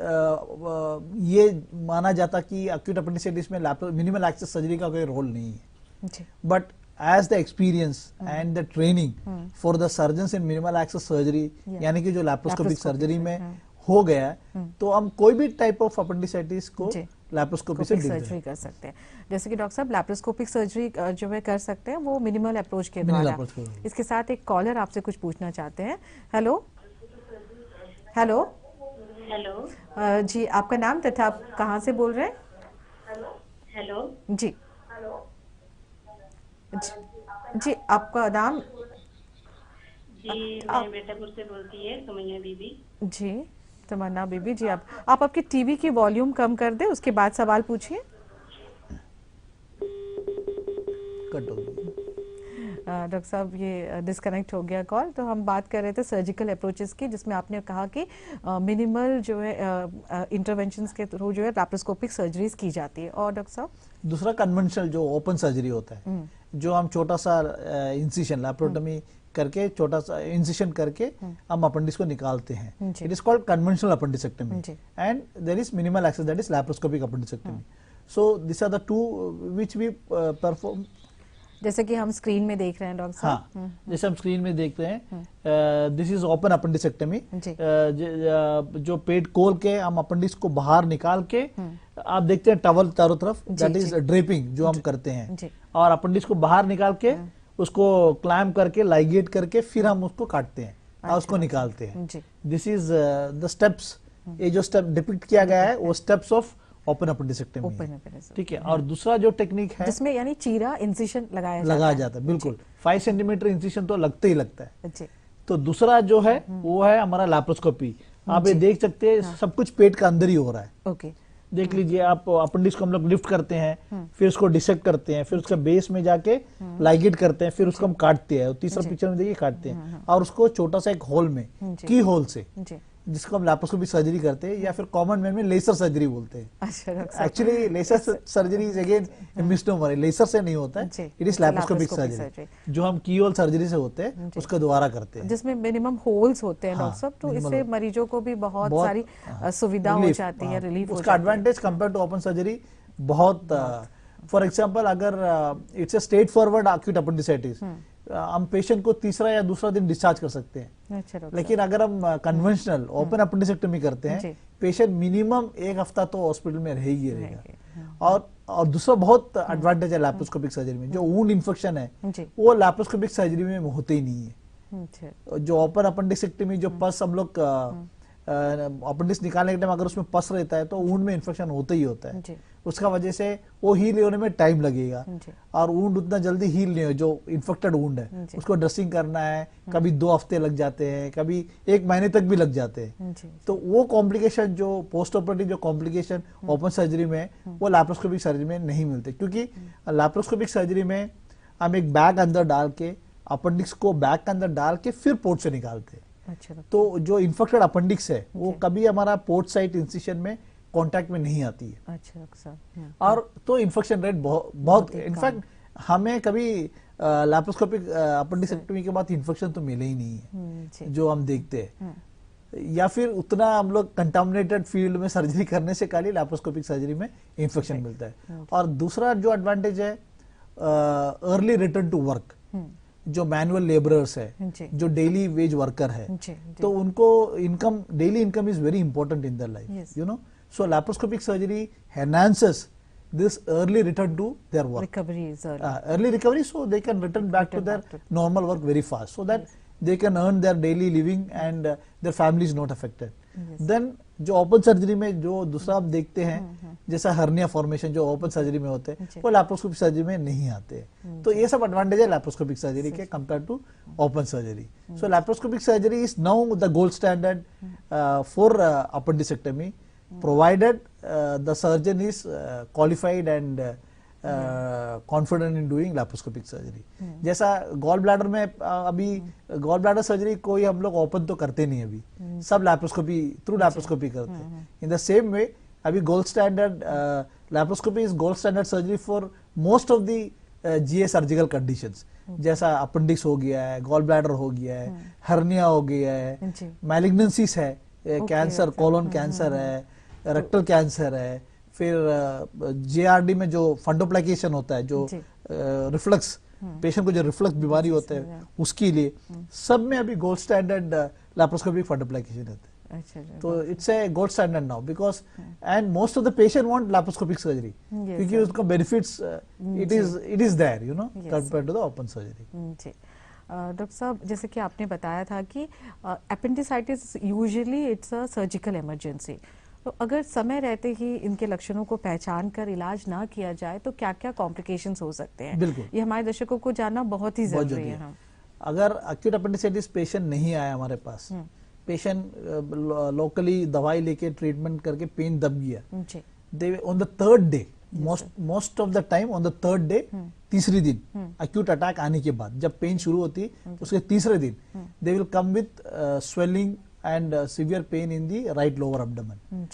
ये माना जाता कि एक्यूट अपेंडिसाइटिस में मिनिमल एक्सेस सर्जरी का कोई रोल नहीं है. But as the experience and the training for the surgeons in minimal access surgery, यानी कि जो लैप्रोस्कोपिक सर्जरी में हो गया है, तो हम कोई भी टाइप ऑफ अपेंडिसाइटिस को लैप्रोस्कोपी से सर्जरी कर सकते हैं. जैसे कि डॉक्टर साहब लैप्रोस्कोपिक सर्जरी जो है कर सकते हैं वो मिनिमल अप्रोच के द्वारा. इसके साथ एक कॉलर आपसे कुछ पूछना चाहते हैं. हेलो हेलो हेलो जी, आपका नाम तथा आप कहाँ से बोल रहे हैं? हेलो जी जी आपका नाम? जी मैं बेटापुर से बोलती है तमन्ना बीबी. जी तमन्ना बीबी जी, आप आपके टीवी की वॉल्यूम कम कर दे, उसके बाद सवाल पूछिए. डॉक्टर साहब ये डिस्कनेक्ट हो गया कॉल. तो हम बात कर रहे थे सर्जिकल अप्रोचेस की, जिसमें आपने कहा कि मिनिमल जो है इंटरवेंशंस के थ्रू जो है लैप्रोस्कोपिक सर्जरीज की जाती है. और डॉक्टर साहब दूसरा कन्वेंशनल जो ओपन सर्जरी होता है, जो हम छोटा सा इंसिशन लैप्रोटमी करके छोटा सा इंसिशन करके हम अपेंडिक्स को निकालते हैं. It is called conventional appendicectomy and there is minimal access, that is laparoscopic appendicectomy. So this are the two which we perform. जैसे कि हम स्क्रीन में देख रहे हैं डॉक्टर साहब. हाँ, जैसे हम स्क्रीन में देखते हैं, दिस इज ओपन अपेंडिसेक्टमी. जो पेट खोल के हम अपेंडिक्स को बाहर निकाल के आप देखते हैं टवल चारों तरफ, दैट इज ड्रेपिंग जो हम करते हैं, और अपेंडिक्स को बाहर निकाल के उसको क्लैम्प करके लाइगेट करके फिर हम उसको काटते हैं और उसको निकालते हैं. This is the steps. ये जो स्टेप डिपिक्ट किया गया है वो स्टेप्स ऑफ ओपन अपेंडिसेक्टमी ओपन, ठीक है। और दूसरा जो टेक्निक है जिसमें यानी चीरा इंसिशन लगाया जाता है, बिल्कुल 5 सेंटीमीटर इंसिशन तो लगते ही लगता है। तो दूसरा जो है वो है हमारा लैप्रोस्कोपी। आप ये देख सकते हैं सब कुछ पेट का अंदर ही हो रहा है। ओके, देख लीजिए आप, अपेंडिक्स को हम लोग लिफ्ट करते हैं, फिर उसको डिसेक्ट करते हैं, फिर उसके बेस में जाके लाइगेट करते हैं, फिर उसको हम काटते हैं। तीसरा पिक्चर में देखिए काटते हैं, और उसको छोटा सा एक होल में, की होल से, जिसको हम लैप्रोस्कोपी सर्जरी करते हैं, या फिर कॉमन मैन में लेसर सर्जरी बोलते हैं। Actually laser surgery is again misnomer है, लेसर से नहीं होता है, इट इज लैप्रोस्कोपिक सर्जरी, जो हम की होल सर्जरी से होते हैं उसके द्वारा करते हैं, जिसमें मिनिमम होल्स होते हैं डॉक्टर साहब। तो इससे मरीजों को भी बहुत सारी सुविधा हो जाती है, रिलीफ हो जाती है। उसका advantage compare to open surgery बहुत, फॉर एग्जांपल अगर it's a straight forward acute appendicitis, हम पेशेंट को तीसरा या दूसरा दिन डिस्चार्ज कर सकते हैं। अच्छा, लेकिन अगर हम कन्वेंशनल ओपन अपेंडिसेक्टमी करते हैं, पेशेंट मिनिमम 1 हफ्ता तो हॉस्पिटल में रहेगा। और दूसरा बहुत एडवांटेज है लैप्रोस्कोपिक सर्जरी में, जो वुंड इन्फेक्शन है वो लैप्रोस्कोपिक सर्जरी में होते ही नहीं है। जो ओपन अपेंडिसेक्टमी, जो पस हम लोग अपेंडिक्स निकालने के टाइम अगर उसमें पस रहता है तो वुंड में इन्फेक्शन होता ही होता है। उसका वजह से वो हील होने में टाइम लगेगा, और वुंड उतना जल्दी हील नहीं हो, जो इन्फेक्टेड वुंड है उसको ड्रेसिंग करना है, कभी 2 हफ्ते लग जाते हैं, कभी 1 महीने तक भी लग जाते हैं। तो वो कॉम्प्लिकेशन, जो पोस्ट ऑपरेटिव जो कॉम्प्लिकेशन ओपन सर्जरी में, वो लैप्रोस्कोपिक सर्जरी में नहीं मिलते, क्योंकि लैप्रोस्कोपिक सर्जरी में हम एक बैग अंदर डाल के, अपेंडिक्स को बैग के अंदर डाल के फिर पोर्ट से निकालते हैं। अच्छा, तो जो इन्फेक्टेड अपेंडिक्स है वो कभी हमारा पोर्ट साइट इंसिशन में कांटेक्ट में नहीं आती है। अच्छा, और तो इन्फेक्शन रेट बहुत इनफैक्ट हमें कभी लैप्रोस्कोपिक अपेंडिसेक्टमी के बाद इन्फेक्शन तो मिले ही नहीं है जो हम देखते हैं, या फिर उतना हम लोग कंटामिनेटेड फील्ड में सर्जरी करने से खाली लैप्रोस्कोपिक सर्जरी में इन्फेक्शन मिलता है। और दूसरा जो एडवांटेज है, अर्ली रिटर्न टू वर्क, जो मैनुअल लेबरर्स है, जो डेली वेज वर्कर है, तो उनको income, daily income is very important in their life, you know. So laparoscopic surgery enhances this early return to their work. Recovery is early. Early recovery, so they can return back to their normal work very fast, so that they can earn their daily living and their family is not affected. Then जो open surgery में जो दूसरा आप देखते हैं, जैसा hernia formation जो open surgery में होते हैं, वो लैप्रोस्कोपिक सर्जरी में नहीं आते। तो ये सब एडवांटेज है लैप्रोस्कोपिक सर्जरी के compare to open surgery. So laparoscopic surgery is now the gold standard for appendicectomy, provided the surgeon is qualified and confident in doing laparoscopic surgery. जैसा गॉल ब्लैडर में अभी गॉल ब्लैडर सर्जरी कोई हम लोग open तो करते नहीं, अभी सब लैप्रोस्कोपी थ्रू लैप्रोस्कोपी करते हैं। इन द सेम वे अभी gold standard laparoscopy is gold standard surgery for most of the GA surgical conditions, जैसा अपेंडिक्स हो गया है, गॉल ब्लैडर हो गया है, हर्निया हो गया है, मैलिग्नेंसीज है, कैंसर, कोलोन कैंसर है, रेक्टल कैंसर है, फिर जेआरडी में जो फंडोप्लाइकेशन होता है, जो रिफ्लक्स पेशेंट को जो रिफ्लक्स बीमारी होता है उसके लिए, सब में अभी गोल्ड स्टैंडर्ड लैप्रोस्कोपिक फंडोप्लाइकेशन होता है। तो it's a gold standard now because and most of the patient want laparoscopic surgery क्योंकि उसका benefits it is there, you know, compared to the open surgery. Doctor साहब, जैसे कि आपने बताया था कि appendicitis usually it's a surgical emergency, तो अगर समय रहते ही इनके लक्षणों को पहचान कर इलाज ना किया जाए तो क्या क्या कॉम्प्लिकेशंस हो सकते हैं? बिल्कुल, ये हमारे दर्शकों को जानना बहुत ही जरूरी है। अगर एक्यूट अपेंडिसाइटिस पेशेंट नहीं आया हमारे पास, पेशेंट लोकली दवाई लेके ट्रीटमेंट करके पेन दब गया, on the third day, most of the time on the third day, तीसरे दिन एक्यूट अटैक आने के बाद जब पेन शुरू होती उसके तीसरे दिन they will come with swelling and severe pain in the right lower abdomen.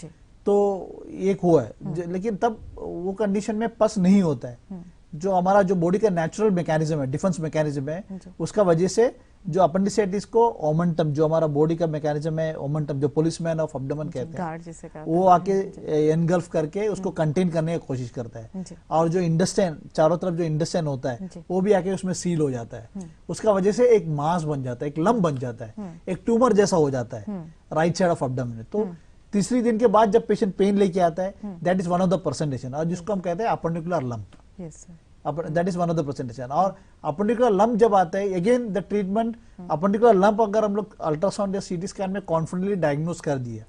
तो एक हुआ है, लेकिन तब वो कंडीशन में पस नहीं होता है, जो हमारा जो बॉडी का नेचुरल मैकेनिज्म है, डिफेंस मैकेनिज्म है, उसका वजह से जो अपेंडिसाइटिस को ओमेंटम, जो हमारा बॉडी का मैकेनिज्म है, ओमेंटम जो पुलिसमैन ऑफ एब्डोमेन कहते हैं, वो आके एनगल्फ करके उसको कंटेन करने की कोशिश करता है, और जो इंटेस्टाइन चारों तरफ जो इंटेस्टाइन होता है वो भी आके उसमें सील हो जाता है, उसका वजह से एक मास बन जाता है, एक लंप बन जाता है, एक ट्यूमर जैसा हो जाता है राइट साइड ऑफ एब्डोमेन। तो तीसरी दिन के बाद जब पेशेंट पेन लेके आता है, that is one of the presentation, और जिसको हम कहते हैं appendicular lump, that is one of the presentation। और अपेंडिकुलर लंप जब आता है, again the treatment, appendicular lump अगर हम लोग अल्ट्रासाउंड या सीटी स्कैन में कॉन्फिडेंटली डायग्नोज कर दिया,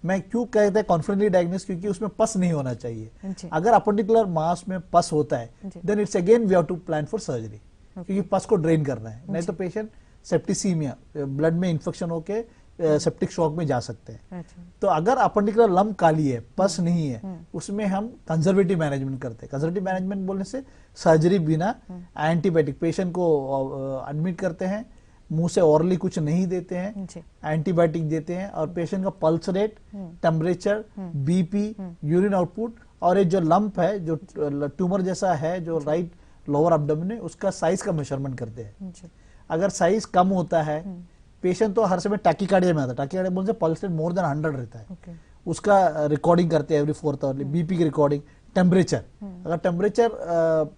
मैं क्यों कहते हैं कॉन्फिडेंटली डायग्नोस, क्योंकि उसमें पस नहीं होना चाहिए। अगर अपेंडिकुलर मास में पस होता है then it's again we have to plan for surgery, क्योंकि पस को ड्रेन करना है, नहीं तो पेशेंट सेप्टिसीमिया, ब्लड में इंफेक्शन होके सेप्टिक शॉक में जा सकते हैं। तो अगर अपेंडिकुलर लंप काली है, पस नहीं है, उसमें हम कंजर्वेटिव मैनेजमेंट करते हैं। कंजर्वेटिव मैनेजमेंट बोलने से सर्जरी बिना एंटीबायोटिक, पेशेंट को एडमिट करते हैं, मुंह से ओरली कुछ नहीं देते हैं, एंटीबायोटिक देते हैं, और पेशेंट का pulse rate, temperature, BP, urine output, और ये जो लंप है, जो ट्यूमर जैसा है जो राइट लोअर एब्डोमेन है, उसका साइज का मेजरमेंट करते हैं। अगर साइज कम होता है, पेशेंट तो हर समय टैकीकार्डिया में आता है, टैकीकार्डिया बोलते हैं पल्स रेट मोर देन 100 रहता है, उसका रिकॉर्डिंग करते हैं एवरी 4th आवर, बीपी की रिकॉर्डिंग, टेम्परेचर, अगर टेम्परेचर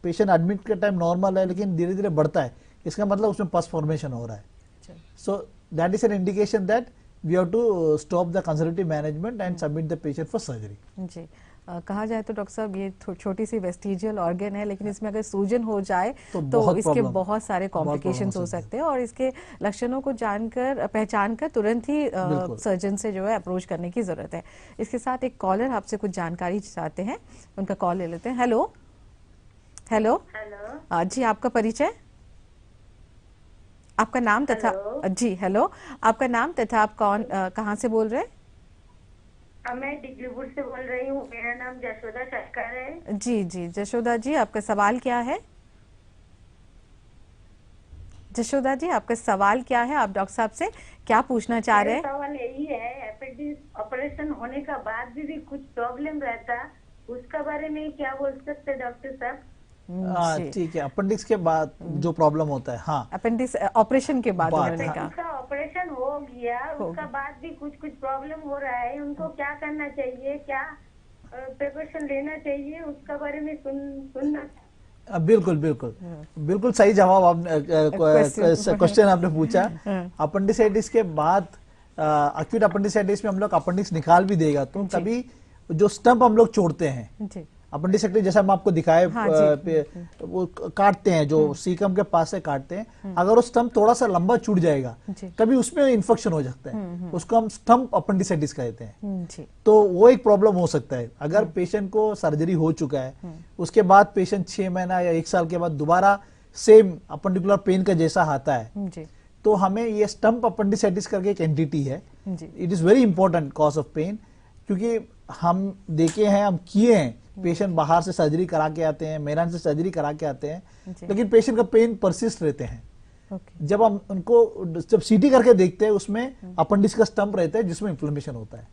पेशेंट एडमिट के टाइम नॉर्मल है लेकिन धीरे धीरे बढ़ता है, इसका मतलब उसमें पस फॉर्मेशन हो रहा है। So that is an indication that we have to stop the conservative management and submit the patient for surgery. जी, कहा जाए तो डॉक्टर साहब ये छोटी सी वेस्टिजियल ऑर्गन है, लेकिन इसमें अगर सूजन हो जाए तो इसके बहुत सारे कॉम्प्लिकेशंस हो सकते हैं, और इसके लक्षणों को जानकर पहचान कर तुरंत ही सर्जन से जो है अप्रोच करने की जरूरत है। इसके साथ एक कॉलर आपसे कुछ जानकारी चाहते हैं, उनका कॉल ले लेते हैं। हेलो हेलो हेलो जी, आपका परिचय, आपका नाम तथा जी हेलो, आपका नाम तथा आप कौन कहाँ से बोल रहे हैं? मैं डिग्रीपुर से बोल रही हूँ, मेरा नाम जशोदा सरकार है। जी जी जशोदा जी, आपका सवाल क्या है? जशोदा जी, आपका सवाल क्या है? आप डॉक्टर साहब से क्या पूछना चाह रहे हैं? सवाल यही है, अपेंडिक्स ऑपरेशन होने का बाद भी कुछ प्रॉब्लम रहता, उसका बारे में क्या बोल सकते डॉक्टर साहब? ठीक है, अपेंडिक्स के बाद जो प्रॉब्लम होता है, हाँ अपेंडिक्स ऑपरेशन के बाद होने का, उसका ऑपरेशन हो गया, उसका बाद भी कुछ प्रॉब्लम हो रहा है, उनको क्या करना चाहिए, क्या प्रिकॉशन लेना चाहिए, उसका बारे में सुनना। बिल्कुल बिल्कुल बिल्कुल सही जवाब आपने क्वेश्चन आपने पूछा। अपेंडिसाइटिस के बाद एक्यूट अपेंडिसाइटिस में हम लोग अपेंडिक्स निकाल भी देगा तो तभी जो स्टंप हम लोग छोड़ते हैं, अपेंडिसेक्टरी जैसा हम आपको दिखाए, वो काटते हैं, जो सीकम के पास से काटते हैं, अगर वो स्टंप थोड़ा सा लंबा छूट जाएगा कभी उसमें इन्फेक्शन हो सकता है, उसको हम स्टंप अपेंडिसाइटिस कहते हैं। तो वो एक प्रॉब्लम हो सकता है। अगर पेशेंट को सर्जरी हो चुका है, उसके बाद पेशेंट 6 महीना या 1 साल के बाद दोबारा सेम अपेंडिकुलर पेन का जैसा आता है, तो हमें ये स्टंप अपेंडिसाइटिस करके एक एंटिटी है, it is very important cause of pain, क्योंकि हम देखे हैं, हम किए हैं, पेशेंट बाहर से सर्जरी करा के आते हैं, मेरान से सर्जरी करा के आते हैं, लेकिन पेशेंट का पेन परसिस्ट रहते हैं। जब हम उनको जब सीटी करके देखते हैं, उसमें अपेंडिक्स का स्टंप रहता है जिसमें इन्फ्लेमेशन होता है।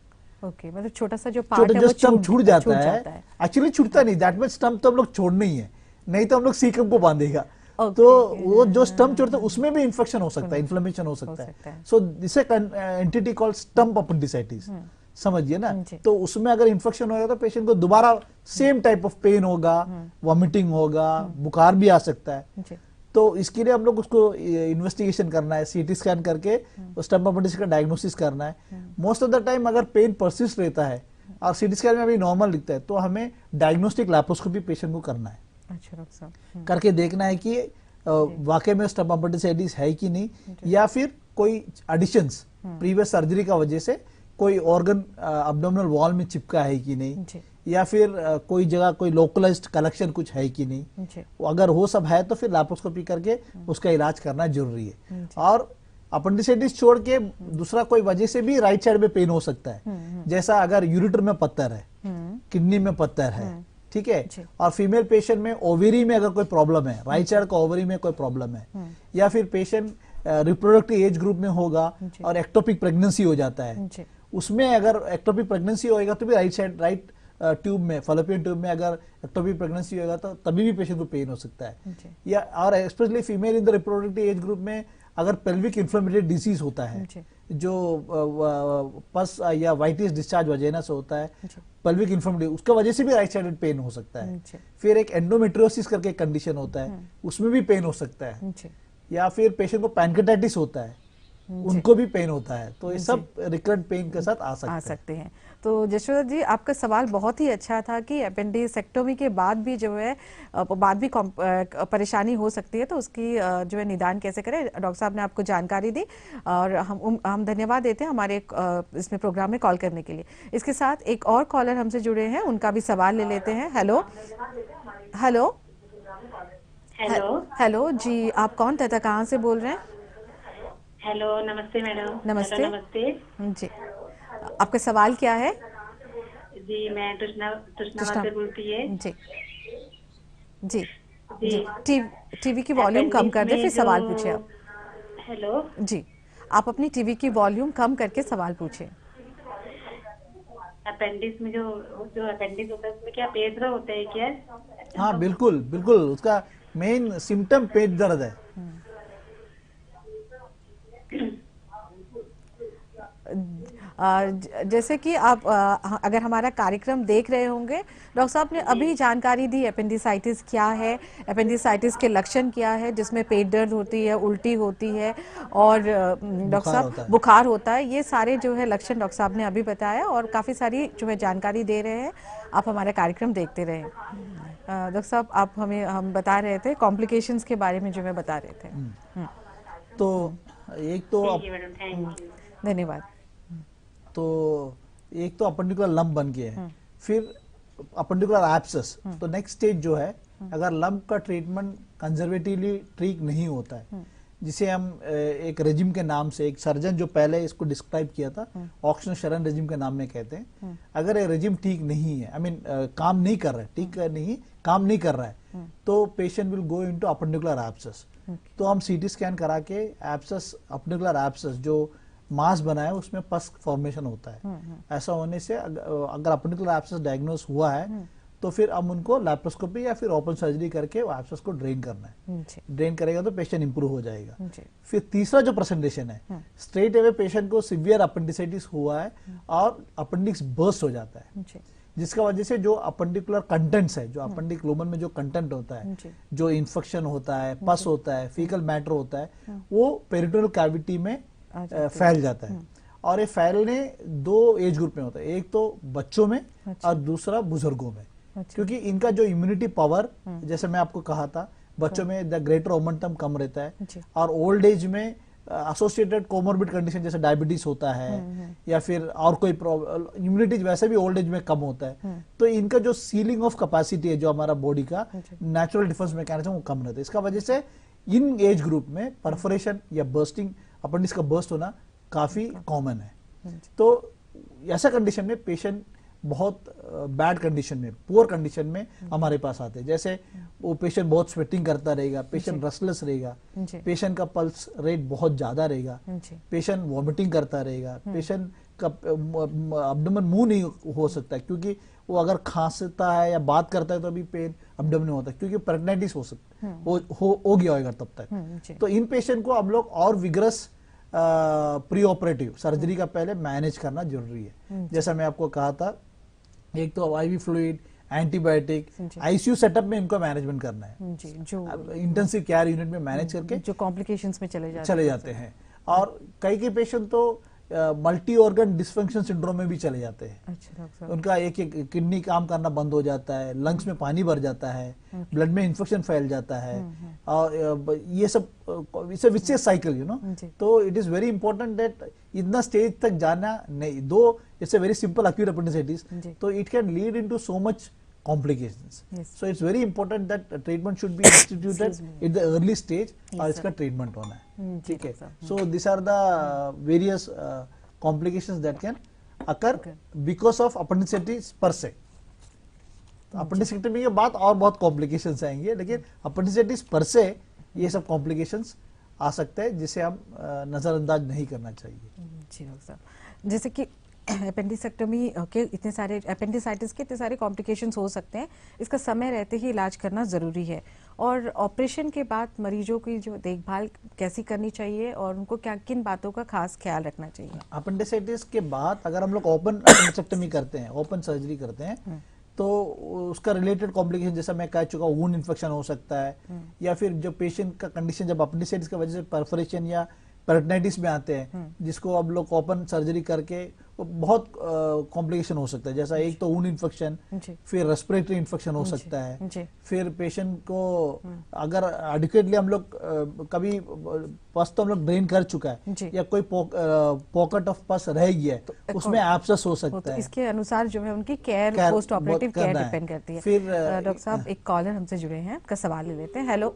मतलब छोटा सा जो पार्ट है वो स्टंप छूट जाता है, एक्चुअली छूटता नहीं, दैट मींस स्टंप तो हम लोग छोड़ना ही है, नहीं तो हम लोग सीकम को बांधेगा। तो वो जो स्टंप छोड़ता है उसमें भी इन्फेक्शन हो सकता है, इन्फ्लेमेशन हो सकता है। So this entity called stump appendicitis, समझिए ना। तो उसमें अगर इन्फेक्शन होगा तो पेशेंट को दोबारा सेम टाइप ऑफ पेन होगा, वॉमिटिंग होगा, बुखार भी आ सकता है। तो इसके लिए हम लोग उसको इन्वेस्टिगेशन करना है, सीटी स्कैन करके स्टंप अपेंडिसाइटिस का डायग्नोसिस करना है। मोस्ट ऑफ द टाइम अगर पेन परसिस्ट रहता है और सीटी स्कैन में अभी नॉर्मल दिखता है, तो हमें डायग्नोस्टिक लैप्रोस्कोपी पेशेंट को करना है। अच्छा डॉक्टर साहब, करके देखना है कि वाकई में स्टंप अपेंडिसाइटिस है कि नहीं, या फिर कोई एडिशंस प्रीवियस सर्जरी का वजह से कोई ऑर्गन एब्डोमिनल वॉल में चिपका है कि नहीं, या फिर कोई जगह कोई लोकलाइज्ड कलेक्शन कुछ है कि नहीं। अगर वो सब है तो फिर लैप्रोस्कोपी करके उसका इलाज करना जरूरी है। और अपेंडिसाइटिस छोड़ के दूसरा कोई वजह से भी राइट साइड में पेन हो सकता है, जैसा अगर यूरिटर में पत्थर है, किडनी में पत्थर है, ठीक है, और फीमेल पेशेंट में ओवरी में अगर कोई प्रॉब्लम है, राइट साइड का ओवरी में कोई प्रॉब्लम है, या फिर पेशेंट रिप्रोडक्टिव एज ग्रुप में होगा और एक्टोपिक प्रेगनेंसी हो जाता है, उसमें अगर एक्टोपिक प्रेगनेंसी होएगा तो भी राइट साइड राइट ट्यूब में, फैलोपियन ट्यूब में अगर एक्टोपिक प्रेगनेंसी होगा तो तभी भी पेशेंट को पेन हो सकता है। या और specially female in the reproductive age group में अगर पेल्विक इन्फ्लेमेटरी डिसीज होता है, जो पस या वाइटिस डिस्चार्ज वजह से होता है, पेल्विक इन्फ्लेमेटरी, उसका वजह से भी राइट साइडेड पेन हो सकता है। फिर एक एंडोमेट्रियोसिस करके कंडीशन होता है, उसमें भी पेन हो सकता है। या फिर पेशेंट को पैनक्रेटाइटिस होता है, उनको भी पेन होता है, तो ये सब रिकरेंट पेन के साथ आ सकते हैं। तो जशोदा जी, आपका सवाल बहुत ही अच्छा था कि एपेंडिसेक्टोमी के बाद भी जो है परेशानी हो सकती है, तो उसकी जो है निदान कैसे करें। डॉक्टर साहब ने आपको जानकारी दी और हम धन्यवाद देते हैं हमारे इसमें प्रोग्राम में कॉल करने के लिए। इसके साथ एक और कॉलर हमसे जुड़े हैं, उनका भी सवाल ले लेते हैं। हेलो हेलो हेलो हेलो जी, आप कौन तथा कहाँ से बोल रहे हैं? हेलो, नमस्ते मैडम। नमस्ते। नमस्ते जी, आपका सवाल क्या है? जी, मैं तुष्णा से बोलती है। जी जी जी, टीवी की वॉल्यूम कम कर दे, फिर सवाल पूछिए आप। हेलो जी, आप अपनी टीवी की वॉल्यूम कम करके सवाल पूछिए। अपेंडिक्स में जो अपेंडिक्स होता है उसमें क्या पेट दर्द होता है क्या? हाँ बिल्कुल बिल्कुल, उसका मेन सिम्टम पेट दर्द है। जैसे कि आप अगर हमारा कार्यक्रम देख रहे होंगे, डॉक्टर साहब ने अभी जानकारी दी एपेंडिसाइटिस क्या है, एपेंडिसाइटिस के लक्षण क्या है, जिसमें पेट दर्द होती है, उल्टी होती है और डॉक्टर साहब बुखार होता है। ये सारे जो है लक्षण डॉक्टर साहब ने अभी बताया और काफ़ी सारी जो है जानकारी दे रहे हैं। आप हमारा कार्यक्रम देखते रहे। डॉक्टर साहब, आप हम बता रहे थे कॉम्प्लिकेशंस के बारे में जो है बता रहे थे। तो एक तो धन्यवाद। तो एक तो अपेंडिकुलर लंप बन गया है, फिर अपेंडिकुलर एब्सेस। तो नेक्स्ट स्टेज जो है, अगर लंप का ट्रीटमेंट कंजर्वेटिवली ठीक नहीं होता है, जिसे हम एक रेजिम के नाम से, एक सर्जन जो पहले इसको डिस्क्राइब किया था, ऑक्सीजन शरण रेजिम के नाम में कहते हैं। अगर ये रेजिम ठीक नहीं है, आई मीन काम नहीं कर रहा है, ठीक नहीं काम नहीं कर रहा है, तो patient will go into appendicular abscess. तो हम सीटी स्कैन करा के एब्सेस, अपेंडिकुलर एब्सेस जो मास बना है उसमें पस फॉर्मेशन होता है। ऐसा होने से अगर अपेंडिकुलर एब्सेस डायग्नोस हुआ है, तो फिर हम उनको लैप्रोस्कोपी या फिर ओपन सर्जरी करके वो एब्सेस को ड्रेन करना है। ड्रेन करेगा तो पेशेंट इंप्रूव हो जाएगा। फिर तीसरा जो प्रेजेंटेशन है, स्ट्रेट अवे पेशेंट को सिवियर अपेंडिसाइटिस हुआ है और अपेंडिक्स बर्स्ट हो जाता है, जिसका वजह से जो अपेंडिकुलर कंटेंट्स है, जो अपेंडिक लूमन में जो कंटेंट होता है, जो इन्फेक्शन होता है, पस होता है, फीकल मैटर होता है, वो पेरिटोनियल कैविटी में फैल जाता है। और ये फैलने दो एज ग्रुप में होता है, एक तो बच्चों में और दूसरा बुजुर्गों में। क्योंकि इनका जो इम्यूनिटी पावर, जैसे मैं आपको कहा था, बच्चों में द ग्रेटर मोमेंटम कम रहता है और ओल्ड एज में एसोसिएटेड कोमोर्बिड कंडीशन जैसे डायबिटीज होता है या फिर और कोई प्रॉब्लम, इम्यूनिटी वैसे भी ओल्ड एज में कम होता है। तो इनका जो सीलिंग ऑफ कैपेसिटी है, जो हमारा बॉडी का नेचुरल डिफेंस मैकेनिज्म, वो कम रहता है। इसका वजह से इन एज ग्रुप में परफोरेशन या बर्स्टिंग, अपेंडिक्स का बर्स्ट होना काफी कॉमन है। तो ऐसा कंडीशन में पेशेंट बहुत बैड कंडीशन में, पुअर कंडीशन में हमारे पास आते हैं। जैसे वो पेशेंट बहुत स्वेटिंग करता रहेगा, पेशेंट रेस्टलेस रहेगा, पेशेंट का पल्स रेट बहुत ज्यादा रहेगा, पेशेंट वॉमिटिंग करता रहेगा, पेशेंट का अब्डोमेन मूव नहीं हो सकता है, क्योंकि वो अगर खांसता है या बात करता है तो अभी पेन अब्डोमेन में होता है, क्योंकि प्रेग्नेंटिस हो सकता है, हो गया होगा तब तक। तो इन पेशेंट को हम लोग और विग्रस प्री ऑपरेटिव सर्जरी का पहले मैनेज करना जरूरी है। जैसा मैं आपको कहा था, एक तो IV fluid, antibiotic, ICU setup में इनको मैनेजमेंट करना है, जो इंटेंसिव केयर यूनिट में मैनेज करके जो कॉम्प्लिकेशंस में चले जाते हैं। और कई पेशेंट तो मल्टी ऑर्गन डिसफंक्शन सिंड्रोम में भी चले जाते हैं। अच्छा, उनका एक किडनी काम करना बंद हो जाता है, लंग्स में पानी भर जाता है, ब्लड में इन्फेक्शन फैल जाता है, और ये सब it's a vicious cycle, you know. तो it is very important that इतना स्टेज तक जाना नहीं, though it's a very simple acute appendicitis, तो it can lead into so much complications. So it's very important that treatment should be instituted at the early stage, और इसका treatment होना है, ठीक है। So these are the various complications that can occur because of appendicitis per se. appendicectomy के बाद और बहुत complications आएंगे, लेकिन appendicitis per se ये सब complications आ सकते हैं, जिसे हम नजरअंदाज नहीं करना चाहिए। जी डॉक्टर साहब, जैसे कि एपेंडिसेक्टोमी के इतने सारे, एपेंडिसाइटिस के इतने सारे कॉम्प्लिकेशंस हो सकते हैं, इसका समय रहते ही इलाज करना ज़रूरी है। और ऑपरेशन के बाद मरीजों की जो देखभाल कैसी करनी चाहिए और उनको क्या, किन बातों का खास ख्याल रखना चाहिए? अपेंडिसाइटिस के बाद अगर हम लोग ओपन अपेंडिसेक्टोमी करते हैं, ओपन सर्जरी करते हैं, तो उसका रिलेटेड कॉम्प्लिकेशन, जैसा मैं कह चुका, वुंड इन्फेक्शन हो सकता है, या फिर जो पेशेंट का कंडीशन जब अपेंडिसाइटिस की वजह से परफोरेशन या पेरिटोनाइटिस में आते हैं, जिसको अब लोग ओपन सर्जरी करके बहुत कॉम्प्लिकेशन हो सकता है। जैसा एक तो ऊन इन्फेक्शन, फिर रेस्पिरेटरी इन्फेक्शन हो सकता है, फिर पेशेंट को अगर एडिक्वेटली हम लोग कभी पस तो हम लोग ड्रेन कर चुका है या कोई पॉकेट ऑफ पस रह गया है, तो उसमें एब्सेस हो सकता है। इसके अनुसार जो है उनकी care, post operative care depend करती है। फिर डॉक्टर साहब एक कॉलर हमसे जुड़े हैं, आपका सवाल ले लेते हैं। हेलो,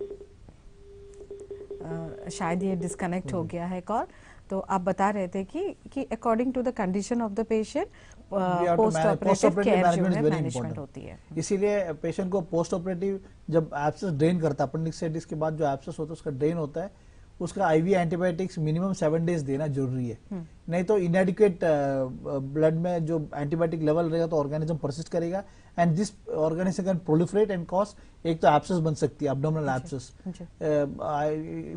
शायद ये डिस्कनेक्ट हो गया है कॉल। तो आप बता रहे थे कि according to the condition of the patient post operative care जो है मैनेजमेंट होती है। इसीलिए पेशेंट को पोस्ट ऑपरेटिव जब एब्सेस ड्रेन करता है, अपेंडिसाइटिस के बाद जो एब्सेस होता है उसका ड्रेन होता है, उसका आईवी एंटीबायोटिक्स मिनिमम 7 डेज देना जरूरी है। नहीं तो इनएडिक्वेट ब्लड में जो एंटीबायोटिक लेवल रहेगा तो ऑर्गेनिज्म परसिस्ट करेगा and this organism can proliferate and cause एक तो एब्सेस बन सकती है, एब्डोमिनल एब्सेस,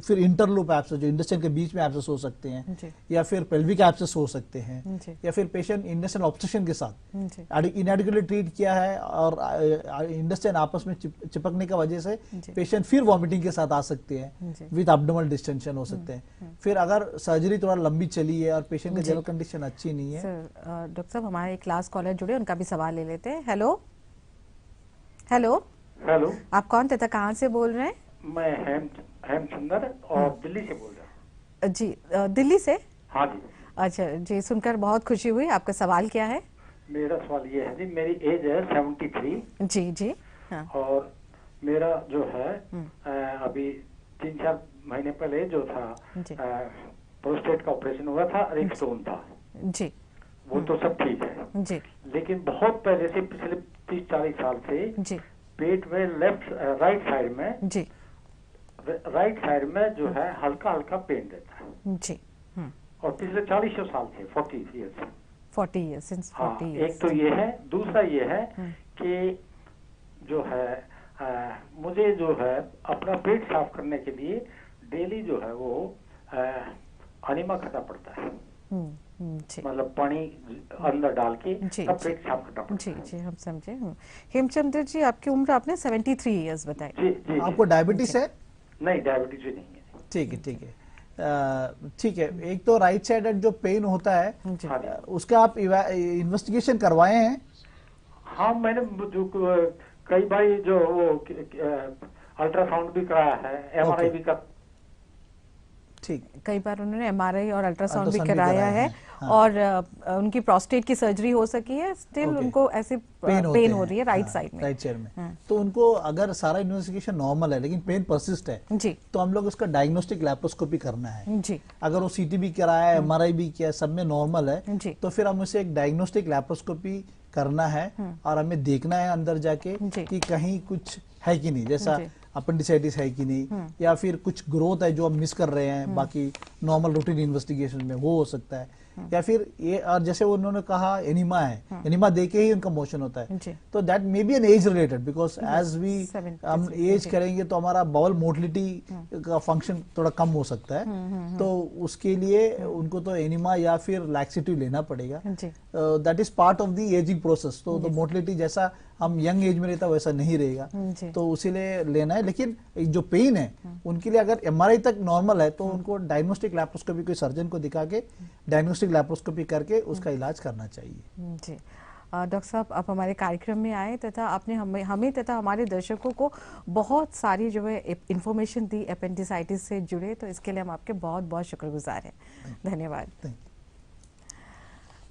फिर इंटरलूप एब्सेस जो इंटेस्टाइन के बीच में एब्सेस हो सकते हैं, या फिर पेल्विक एब्सेस हो सकते हैं, या फिर पेशेंट इंटेस्टाइन ऑब्स्ट्रक्शन के साथ इनएडिक्वेटली ट्रीट किया है और इंटेस्टाइन आपस में चिपकने की वजह से पेशेंट फिर वॉमिटिंग के साथ आ सकते हैं विद एब्डोमिनल डिस्टेंशन हो सकते हैं। फिर अगर सर्जरी थोड़ा लंबी चली है और पेशेंट की जनरल कंडीशन अच्छी नहीं है। डॉक्टर साहब हमारे एक क्लास कॉलर जुड़े, उनका भी सवाल ले लेते हैं। हेलो हेलो हेलो, आप कौन तथा कहाँ से बोल रहे हैं? मैं हेमचंद्र और दिल्ली से बोल रहा हूँ। जी, दिल्ली से? हाँ जी। अच्छा जी, सुनकर बहुत खुशी हुई। आपका सवाल क्या है? मेरा सवाल ये है जी, मेरी एज है 73। जी जी। हाँ। और मेरा जो है अभी 3-4 महीने पहले जो था प्रोस्टेट का ऑपरेशन हुआ था और एक स्टोन था जी, वो तो सब ठीक है जी, लेकिन बहुत पहले से पिछले 30-40 साल से जी, पेट में राइट साइड में जी, राइट साइड में जो है हल्का हल्का पेन रहता है जी। और पिछले 40 साल से 40 ईयर्स 40 years since 40 हाँ, years। एक तो ये है, दूसरा ये है कि जो है मुझे जो है अपना पेट साफ करने के लिए डेली जो है वो अनिमा करना पड़ता है, मतलब पानी अंदर डाल के तब पेट साफ करना पड़ता जी जी, हम समझे। हेमचंद्र जी, आपकी उम्र आपने 73 इयर्स बताई। जी जी। आपको डायबिटीज है? नहीं, डायबिटीज भी नहीं है। ठीक है ठीक है ठीक है। एक तो राइट साइड जो पेन होता है उसका आप इन्वेस्टिगेशन करवाए हैं? हाँ, मैंने जो कई बार जो वो अल्ट्रासाउंड भी कराया है, एमआरआई भी कर, ठीक, कई बार उन्होंने एमआरआई और अल्ट्रासाउंड भी कराया है। हाँ। और उनकी प्रोस्टेट की सर्जरी हो सकी है, स्टिल उनको ऐसे पेन हो रही है राइट साइड में, राइट साइड में। तो उनको अगर सारा इन्वेस्टिगेशन नॉर्मल है लेकिन पेन परसिस्ट है जी, तो हम लोग उसका डायग्नोस्टिक लैप्रोस्कोपी करना है जी। अगर वो सीटी भी कराया है, एमआरआई भी किया, सब में नॉर्मल है जी, तो फिर हम उसे एक डायग्नोस्टिक लैप्रोस्कोपी करना है और हमें देखना है अंदर जाके कि कहीं कुछ है कि नहीं, जैसा अपेंडिसाइटिस है कि नहीं, या फिर कुछ ग्रोथ है जो हम मिस कर रहे हैं बाकी नॉर्मल रूटीन इन्वेस्टिगेशन में, वो हो सकता है। या फिर ये, और जैसे उन्होंने कहा एनिमा है, एनिमा देके ही उनका मोशन होता है, तो that may be an age related, because as we हम एज करेंगे तो हमारा बाउल मोटिलिटी का फंक्शन थोड़ा कम हो सकता है, तो उसके लिए उनको तो एनिमा या फिर लैक्सेटिव लेना पड़ेगा। That is part of the ageing process. तो मोटिलिटी जैसा हम यंग एज में रहता वैसा नहीं रहेगा, तो उसीलिए लेना है। लेकिन जो पेन है उनके लिए अगर एमआरआई तक नॉर्मल है तो उनको डायग्नोस्टिक लैप्रोस्कोपी कोई सर्जन को दिखा के डायग्नोस्टिक लैप्रोस्कोपी करके उसका इलाज करना चाहिए। जी डॉक्टर साहब, आप हमारे कार्यक्रम में आए तथा आपने हमें तथा हमारे दर्शकों को बहुत सारी जो है इंफॉर्मेशन दी एपेंडिसाइटिस से जुड़े, तो इसके लिए हम आपके बहुत बहुत शुक्रगुजार हैं। धन्यवाद।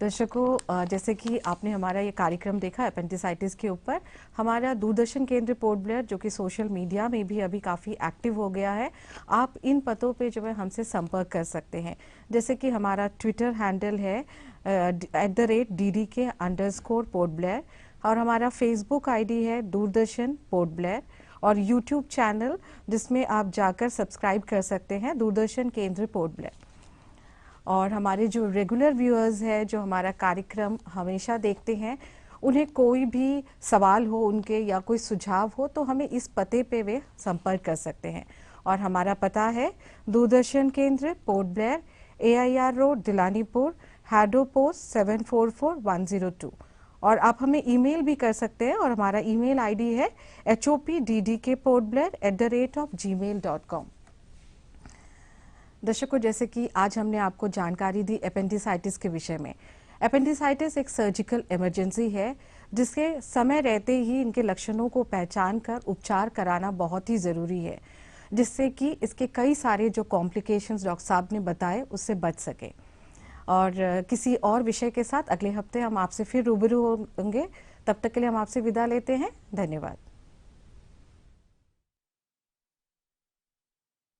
दर्शकों, जैसे कि आपने हमारा ये कार्यक्रम देखा एपेंडिसाइटिस के ऊपर, हमारा दूरदर्शन केंद्र पोर्ट ब्लेयर जो कि सोशल मीडिया में भी अभी काफ़ी एक्टिव हो गया है, आप इन पतों पे जो है हमसे संपर्क कर सकते हैं। जैसे कि हमारा ट्विटर हैंडल है @DDK_पोर्ट ब्लेयर, और हमारा फेसबुक आईडी है दूरदर्शन पोर्ट ब्लेयर, और यूट्यूब चैनल जिसमें आप जाकर सब्सक्राइब कर सकते हैं दूरदर्शन केंद्र पोर्ट ब्लेयर। और हमारे जो रेगुलर व्यूअर्स हैं जो हमारा कार्यक्रम हमेशा देखते हैं, उन्हें कोई भी सवाल हो उनके या कोई सुझाव हो तो हमें इस पते पे वे संपर्क कर सकते हैं। और हमारा पता है Doordarshan Kendra Port Blair, AIR road, Dilanipur, Haddo post 744102। और आप हमें ईमेल भी कर सकते हैं, और हमारा ईमेल आईडी है HOPDDKPortBlair@gmail.com। दर्शकों, जैसे कि आज हमने आपको जानकारी दी एपेंडिसाइटिस के विषय में। एपेंडिसाइटिस एक सर्जिकल इमरजेंसी है जिसके समय रहते ही इनके लक्षणों को पहचान कर उपचार कराना बहुत ही ज़रूरी है, जिससे कि इसके कई सारे जो कॉम्प्लिकेशंस डॉक्टर साहब ने बताए उससे बच सके। और किसी और विषय के साथ अगले हफ्ते हम आपसे फिर रूबरू होंगे। तब तक के लिए हम आपसे विदा लेते हैं। धन्यवाद।